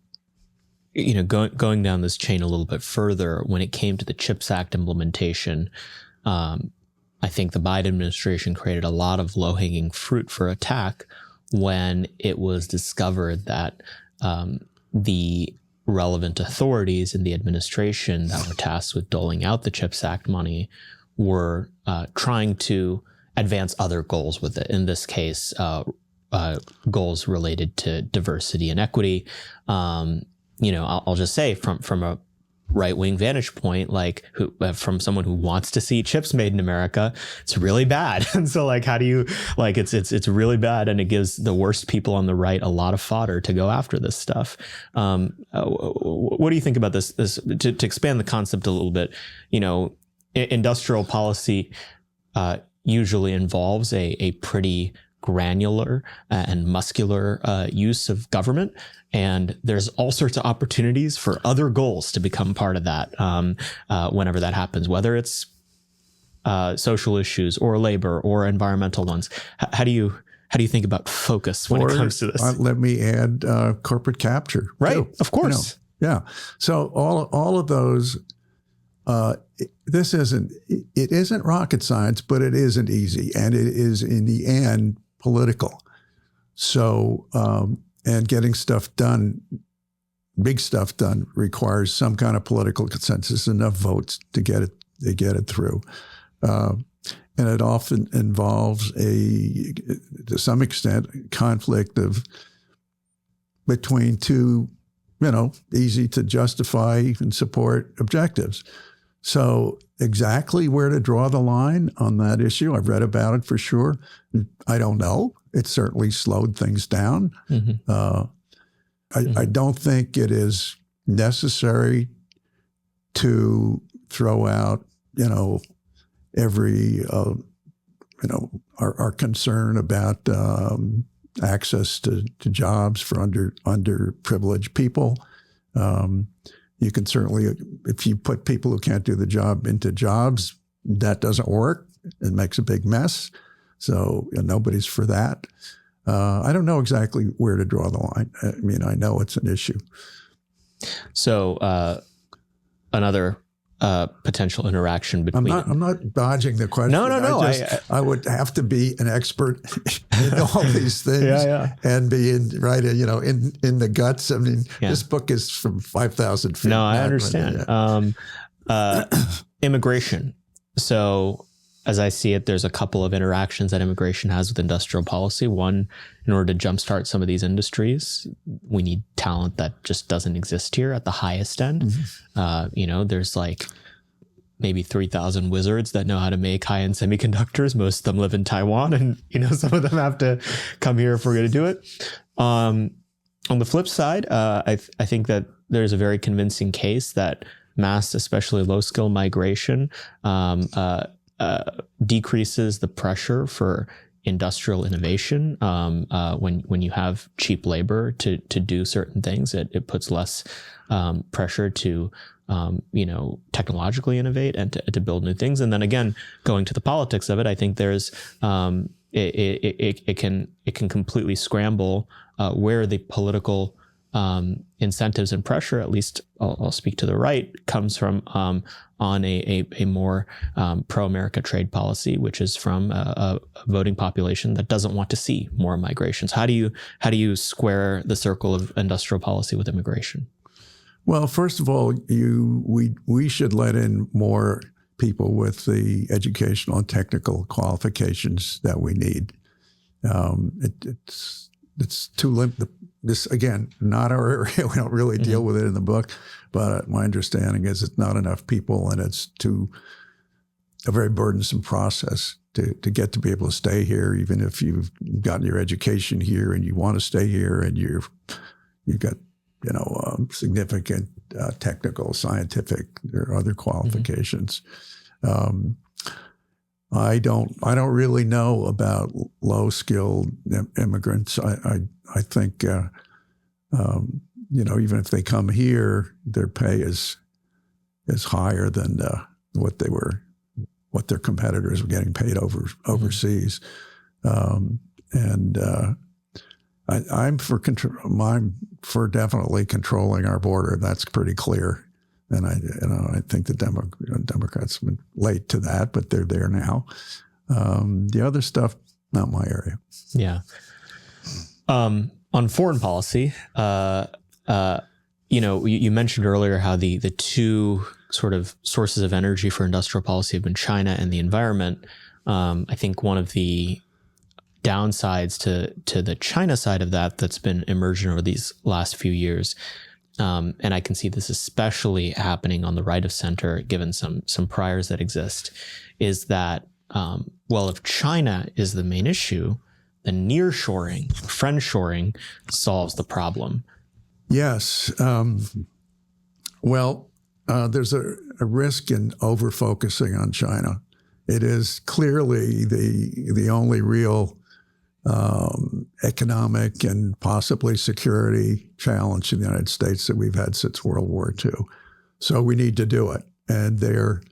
down this chain a little bit further, when it came to the CHIPS Act implementation, I think the Biden administration created a lot of low-hanging fruit for attack when it was discovered that the relevant authorities in the administration that were tasked with doling out the CHIPS Act money were trying to advance other goals with it. In this case, goals related to diversity and equity. I'll just say from a right-wing vantage point, from someone who wants to see chips made in America, it's really bad. And so how do you it's really bad, and it gives the worst people on the right a lot of fodder to go after this stuff. What do you think about this to expand the concept a little bit? Industrial policy usually involves a pretty granular and muscular use of government. And there's all sorts of opportunities for other goals to become part of that whenever that happens, whether it's social issues or labor or environmental ones. How do you think about focus when it comes to this? Let me add corporate capture. Right, too. of course. Yeah. So all of those. It isn't rocket science, but it isn't easy, and it is in the end political. So. And getting stuff done, big stuff done, requires some kind of political consensus, enough votes to get it through. And it often involves to some extent, conflict between two, easy to justify and support objectives. So exactly where to draw the line on that issue, I've read about it for sure. I don't know. It certainly slowed things down. Mm-hmm. I don't think it is necessary to throw out, every, our concern about access to jobs for underprivileged people. You can certainly, if you put people who can't do the job into jobs, that doesn't work. It makes a big mess. So nobody's for that. I don't know exactly where to draw the line. I mean, I know it's an issue. So another potential interaction between. I'm not dodging the question. No. I would have to be an expert in all these things and be in the guts. I mean, this book is from 5,000 feet. No, I understand. Immigration. So as I see it, there's a couple of interactions that immigration has with industrial policy. One, in order to jumpstart some of these industries, we need talent that just doesn't exist here at the highest end. Mm-hmm. There's maybe 3,000 wizards that know how to make high-end semiconductors. Most of them live in Taiwan, and some of them have to come here if we're going to do it. On the flip side, I think that there's a very convincing case that mass, especially low-skill migration, decreases the pressure for industrial innovation. When you have cheap labor to do certain things, it puts less pressure to technologically innovate and to build new things. And then again, going to the politics of it, I think there's it can completely scramble where the political incentives and pressure, at least I'll speak to the right, comes from on a more pro-America trade policy, which is from a voting population that doesn't want to see more migrations. How do you square the circle of industrial policy with immigration? Well, first of all, we should let in more people with the educational and technical qualifications that we need. It's too limited. This, again, not our area. We don't really deal with it in the book, but my understanding is it's not enough people, and it's a very burdensome process to get to be able to stay here, even if you've gotten your education here and you want to stay here and you've got significant technical, scientific, or other qualifications. I don't really know about low-skilled immigrants. I think even if they come here, their pay is higher than what their competitors were getting paid overseas. I'm for definitely controlling our border. That's pretty clear. And I think the Democrats have been late to that, but they're there now. The other stuff, not my area. Yeah. On foreign policy, you mentioned earlier how the two sort of sources of energy for industrial policy have been China and the environment. I think one of the downsides to the China side of that's been emergent over these last few years, and I can see this especially happening on the right of center, given some priors that exist, is that, if China is the main issue, then nearshoring, friendshoring solves the problem. Yes. There's a risk in over-focusing on China. It is clearly the only real economic and possibly security challenge in the United States that we've had since World War II. So we need to do it. And they're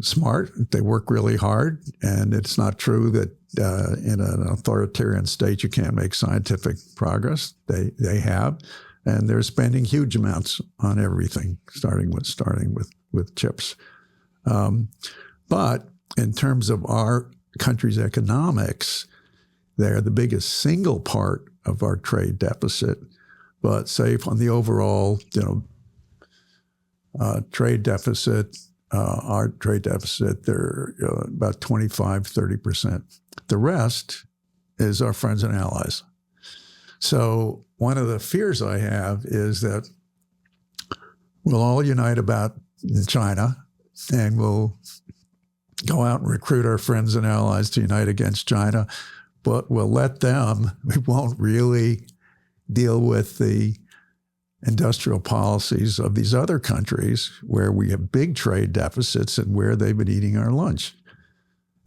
smart. They work really hard. And it's not true that in an authoritarian state you can't make scientific progress. They have. And they're spending huge amounts on everything, starting with chips. But in terms of our country's economics, they're the biggest single part of our trade deficit. But say on the overall, trade deficit, our trade deficit, they're about 25, 30%. The rest is our friends and allies. So one of the fears I have is that we'll all unite about China, and we'll go out and recruit our friends and allies to unite against China, but we'll let them. We won't really deal with the industrial policies of these other countries where we have big trade deficits and where they've been eating our lunch.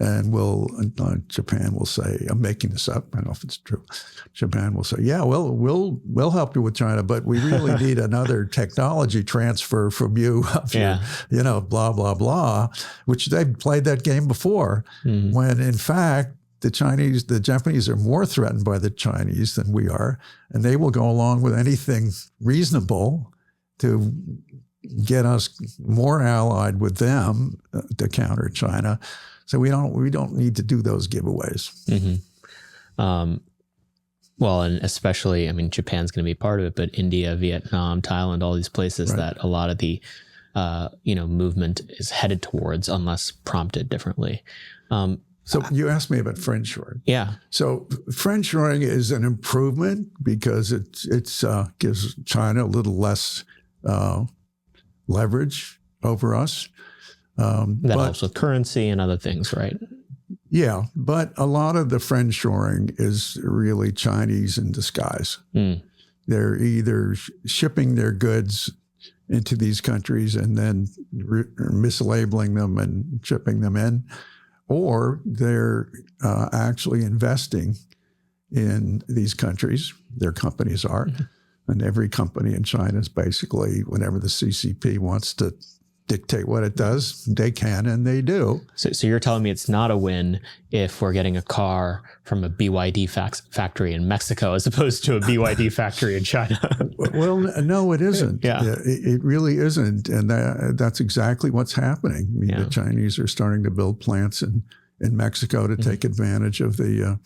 And Japan will say, I'm making this up, I don't know if it's true. Japan will say, yeah, we'll help you with China, but we really need another technology transfer from you, blah, blah, blah, which they've played that game before, when in fact, the Japanese are more threatened by the Chinese than we are, and they will go along with anything reasonable to get us more allied with them to counter China. So we don't need to do those giveaways. And especially, Japan's going to be part of it, but India, Vietnam, Thailand, all these places that a lot of the movement is headed towards, unless prompted differently. So you asked me about friendshoring. Yeah. So friendshoring is an improvement because it gives China a little less leverage over us. That helps with currency and other things, right? Yeah, but a lot of the friendshoring is really Chinese in disguise. They're either shipping their goods into these countries and then mislabeling them and shipping them in, or they're actually investing in these countries. Their companies are. And every company in China is basically, whenever the CCP wants to dictate what it does, they can and they do. So you're telling me it's not a win if we're getting a car from a BYD factory in Mexico as opposed to a BYD factory in China? Well, no, it isn't. Yeah. It really isn't. And that's exactly what's happening. I mean, the Chinese are starting to build plants in Mexico to take advantage of the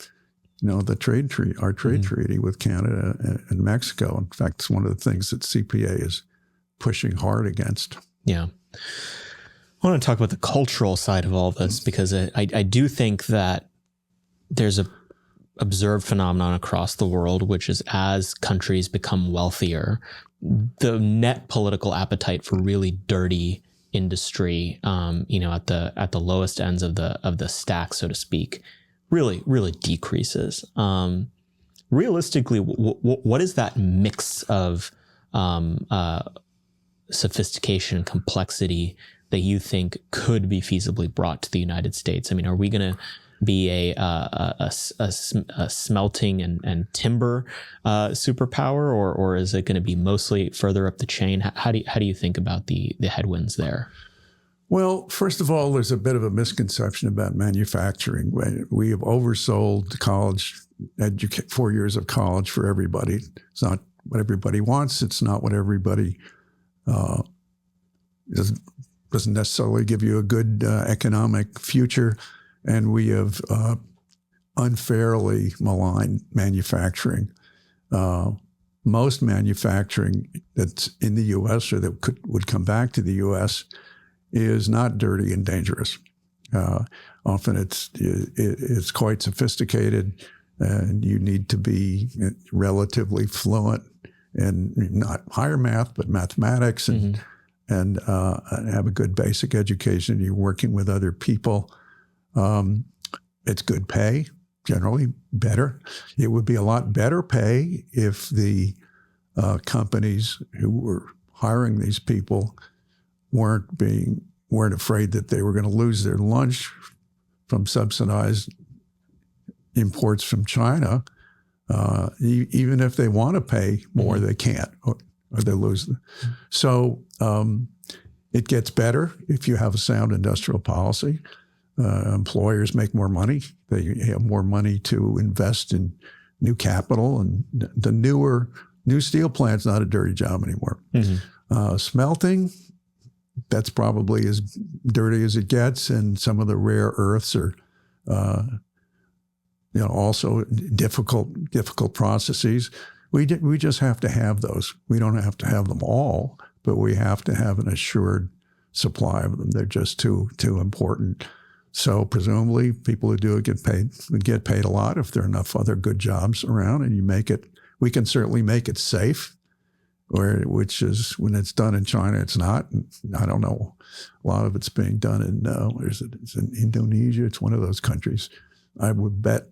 trade treaty, our trade treaty with Canada and Mexico. In fact, it's one of the things that CPA is pushing hard against. Yeah. I want to talk about the cultural side of all this, because I do think that there's a observed phenomenon across the world, which is as countries become wealthier, the net political appetite for really dirty industry, at the lowest ends of the stack, so to speak, really decreases. Realistically, what is that mix of sophistication and complexity that you think could be feasibly brought to the United States? I mean, are we going to be a smelting and timber superpower, or is it going to be mostly further up the chain? How do you think about the headwinds there? Well, first of all, there's a bit of a misconception about manufacturing. We have oversold college, 4 years of college for everybody. It's not what everybody wants. It's not what everybody doesn't necessarily give you a good economic future. And we have unfairly maligned manufacturing. Most manufacturing that's in the U.S. or that would come back to the U.S. is not dirty and dangerous. Often it's quite sophisticated, and you need to be relatively fluent in not higher math, but mathematics, and have a good basic education. You're working with other people. It's good pay, generally better. It would be a lot better pay if the companies who were hiring these people weren't afraid that they were going to lose their lunch from subsidized imports from China. Even if they want to pay more, they can't, or they lose them. So it gets better if you have a sound industrial policy. Employers make more money. They have more money to invest in new capital, and the new steel plant's not a dirty job anymore. Smelting, that's probably as dirty as it gets, and some of the rare earths are, also difficult processes. We just have to have those. We don't have to have them all, but we have to have an assured supply of them. They're just too important. So presumably, people who do it get paid a lot if there are enough other good jobs around, and we can certainly make it safe. Which is, when it's done in China, it's not. I don't know. A lot of it's being done in, where is it? It's in Indonesia. It's one of those countries. I would bet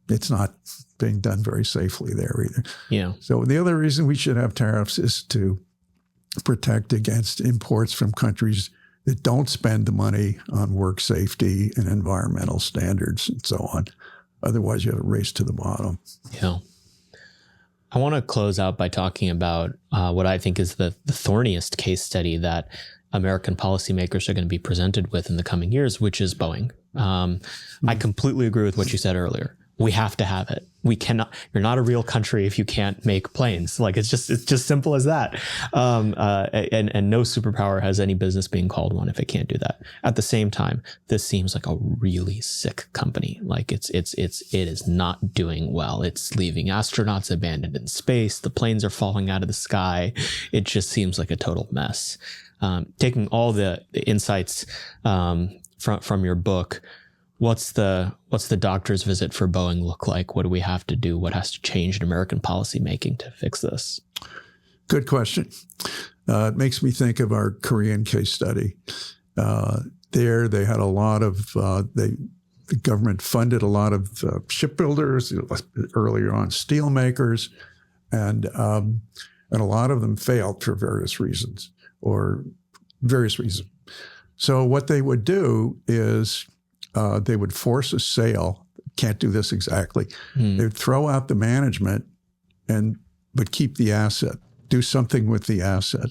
it's not being done very safely there either. Yeah. So the other reason we should have tariffs is to protect against imports from countries that don't spend the money on work safety and environmental standards and so on. Otherwise, you have a race to the bottom. Yeah. I want to close out by talking about what I think is the thorniest case study that American policymakers are going to be presented with in the coming years, which is Boeing. I completely agree with what you said earlier. We have to have it. We cannot. You're not a real country if you can't make planes. Like it's just simple as that. And no superpower has any business being called one if it can't do that. At the same time, this seems like a really sick company. Like it is not doing well. It's leaving astronauts abandoned in space. The planes are falling out of the sky. It just seems like a total mess. Taking all the insights from your book, what's the doctor's visit for Boeing look like? What do we have to do? What has to change in American policy making to fix this? Good question. It makes me think of our Korean case study. There, they had a lot of, the government funded a lot of shipbuilders, earlier on steel makers, and And a lot of them failed for various reasons. So what they would do is they would force a sale. Can't do this exactly. They'd throw out the management but keep the asset. Do something with the asset.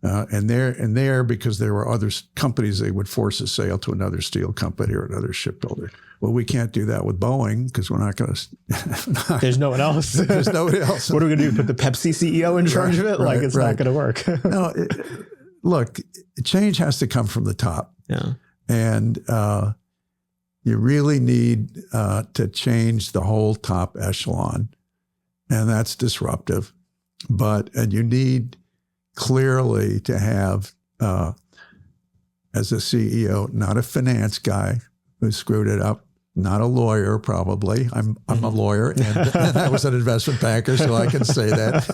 And there, because there were other companies, they would force a sale to another steel company or another shipbuilder. Well, we can't do that with Boeing because we're not going to. There's no one else. There's nobody else. What are we going to do? Put the Pepsi CEO in charge of it? Like, it's not going to work. No, look, change has to come from the top. Yeah. And you really need to change the whole top echelon. And that's disruptive. And you need clearly to have, as a CEO, not a finance guy who screwed it up, not a lawyer, probably. I'm a lawyer, and I was an investment banker, so I can say that.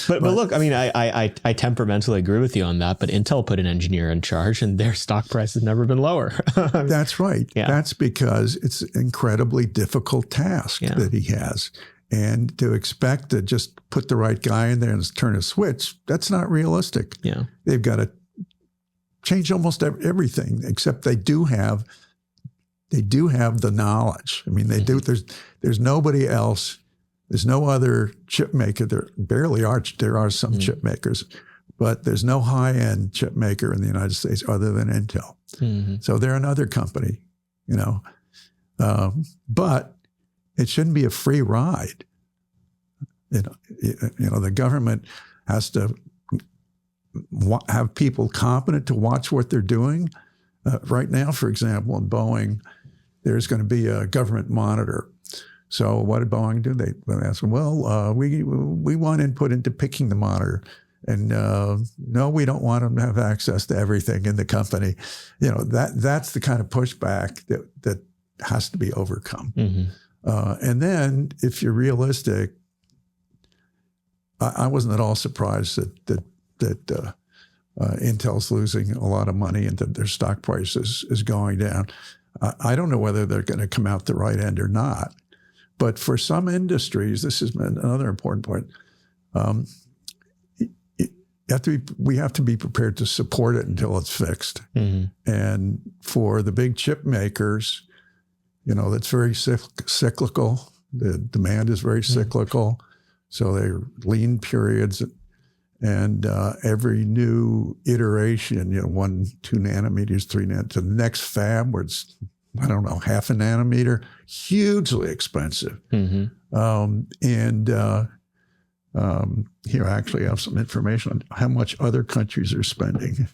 but look, I mean, I temperamentally agree with you on that, but Intel put an engineer in charge, and their stock price has never been lower. That's right. Yeah. That's because it's an incredibly difficult task that he has. And to expect to just put the right guy in there and turn a switch, that's not realistic. Yeah. They've got to change almost everything, except they do have the knowledge. I mean, they do. There's nobody else. There's no other chip maker. There barely are. There are some chip makers, but there's no high-end chip maker in the United States other than Intel. So they're another company, but it shouldn't be a free ride. The government has to have people competent to watch what they're doing. Right now, for example, in Boeing, there's going to be a government monitor. So what did Boeing do? They asked them, well, we want input into picking the monitor. And no, we don't want them to have access to everything in the company. That's the kind of pushback that has to be overcome. And then if you're realistic, I wasn't at all surprised that Intel's losing a lot of money and that their stock price is going down. I don't know whether they're going to come out the right end or not. But for some industries, this is another important point. We have to be prepared to support it until it's fixed. And for the big chip makers, that's very cyclical. The demand is very cyclical. So they're lean periods. And every new iteration, 1, 2 nanometers, 3 nanometers, to the next fab where it's, half a nanometer, hugely expensive. Here I actually have some information on how much other countries are spending.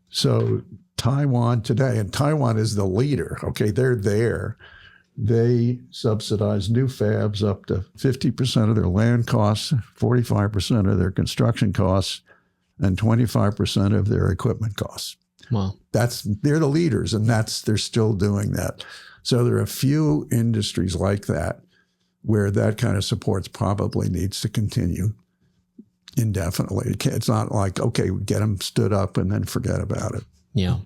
So Taiwan today, and Taiwan is the leader, okay, they're there. They subsidize new fabs up to 50% of their land costs, 45% of their construction costs, and 25% of their equipment costs. Wow. They're the leaders, and they're still doing that. So there are a few industries like that where that kind of support probably needs to continue indefinitely. It's not like, okay, get them stood up and then forget about it. Yeah.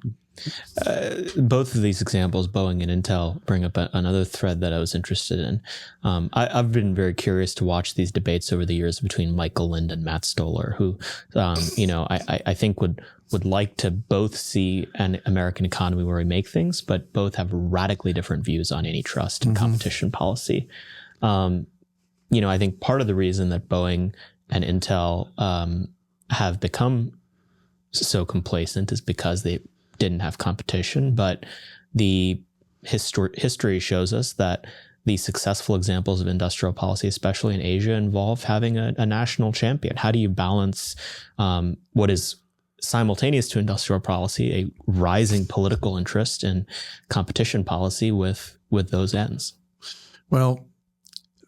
Both of these examples, Boeing and Intel, bring up another thread that I was interested in. I've been very curious to watch these debates over the years between Michael Lind and Matt Stoller, who, I think would like to both see an American economy where we make things, but both have radically different views on antitrust and competition policy. I think part of the reason that Boeing and Intel have become so complacent is because they didn't have competition, but the history shows us that the successful examples of industrial policy, especially in Asia, involve having a national champion. How do you balance what is simultaneous to industrial policy, a rising political interest in competition policy with those ends? Well,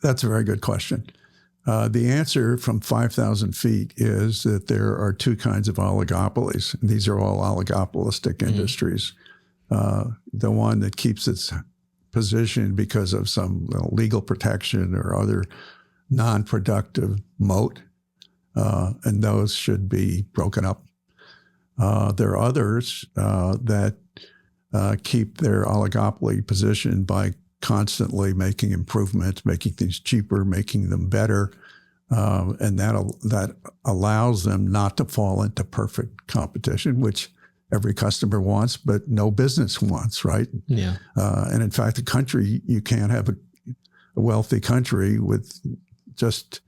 that's a very good question. The answer from 5,000 feet is that there are two kinds of oligopolies. These are all oligopolistic industries. The one that keeps its position because of some legal protection or other non-productive moat, and those should be broken up. There are others that keep their oligopoly position by constantly making improvements, making things cheaper, making them better, And that allows them not to fall into perfect competition, which every customer wants, but no business wants, right? Yeah. And in fact, you can't have a wealthy country with just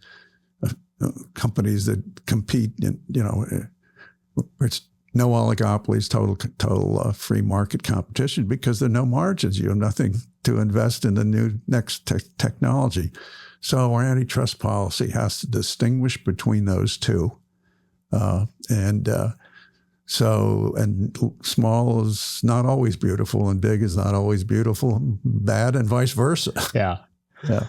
companies that compete in, it's no oligopolies, total free market competition, because there are no margins. You have nothing to invest in the next technology. So our antitrust policy has to distinguish between those two. And small is not always beautiful, and big is not always beautiful, bad, and vice versa. Yeah. Yeah.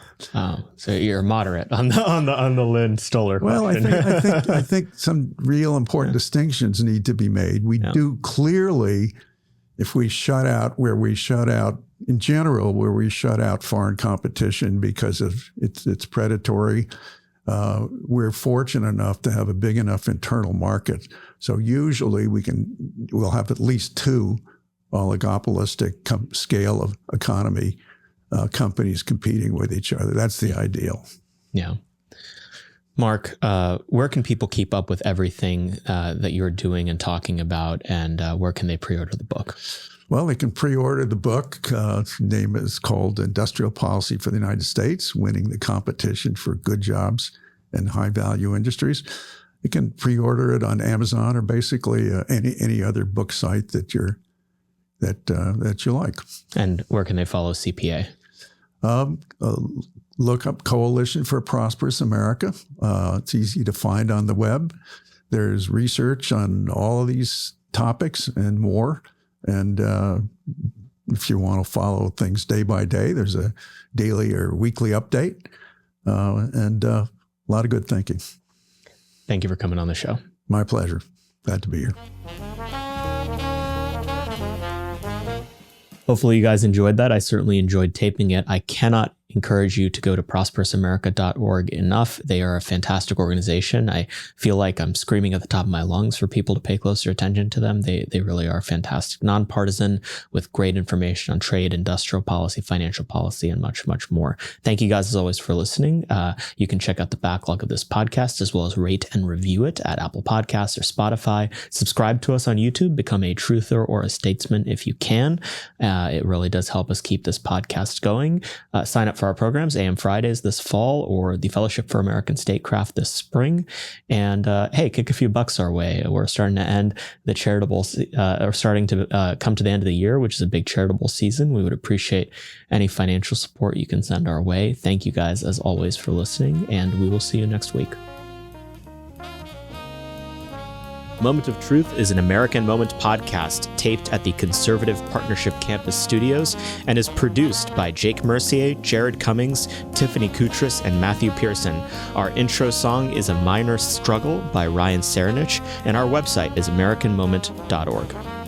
So you're moderate on the Lynn Stoller question. Well, I think some real important distinctions need to be made. We do clearly, if we shut out in general, where we shut out foreign competition because of it's predatory. We're fortunate enough to have a big enough internal market. So usually we'll have at least two oligopolistic scale of economy companies competing with each other. That's the ideal. Yeah. Mark, where can people keep up with everything that you're doing and talking about, and where can they pre-order the book? Well, they can pre-order the book. Its name is called Industrial Policy for the United States, Winning the Competition for Good Jobs and High-Value Industries. You can pre-order it on Amazon or basically any other book site that you like. And where can they follow CPA? Look up Coalition for Prosperous America. It's easy to find on the web. There's research on all of these topics and more. And if you want to follow things day by day, there's a daily or weekly update and a lot of good thinking. Thank you for coming on the show. My pleasure. Glad to be here. Hopefully you guys enjoyed that. I certainly enjoyed taping it. I cannot encourage you to go to prosperousamerica.org enough. They are a fantastic organization. I feel like I'm screaming at the top of my lungs for people to pay closer attention to them. They really are fantastic, nonpartisan, with great information on trade, industrial policy, financial policy, and much, much more. Thank you guys as always for listening. You can check out the backlog of this podcast as well as rate and review it at Apple Podcasts or Spotify. Subscribe to us on YouTube. Become a truther or a statesman if you can. It really does help us keep this podcast going. Sign up for our programs, AM Fridays this fall or the Fellowship for American Statecraft this spring. And hey, kick a few bucks our way. We're starting to end the charitable, or starting to come to the end of the year, which is a big charitable season. We would appreciate any financial support you can send our way. Thank you guys as always for listening, and we will see you next week. Moment of Truth is an American Moment podcast taped at the Conservative Partnership Campus Studios and is produced by Jake Mercier, Jared Cummings, Tiffany Kutris, and Matthew Pearson. Our intro song is A Minor Struggle by Ryan Serenich, and our website is AmericanMoment.org.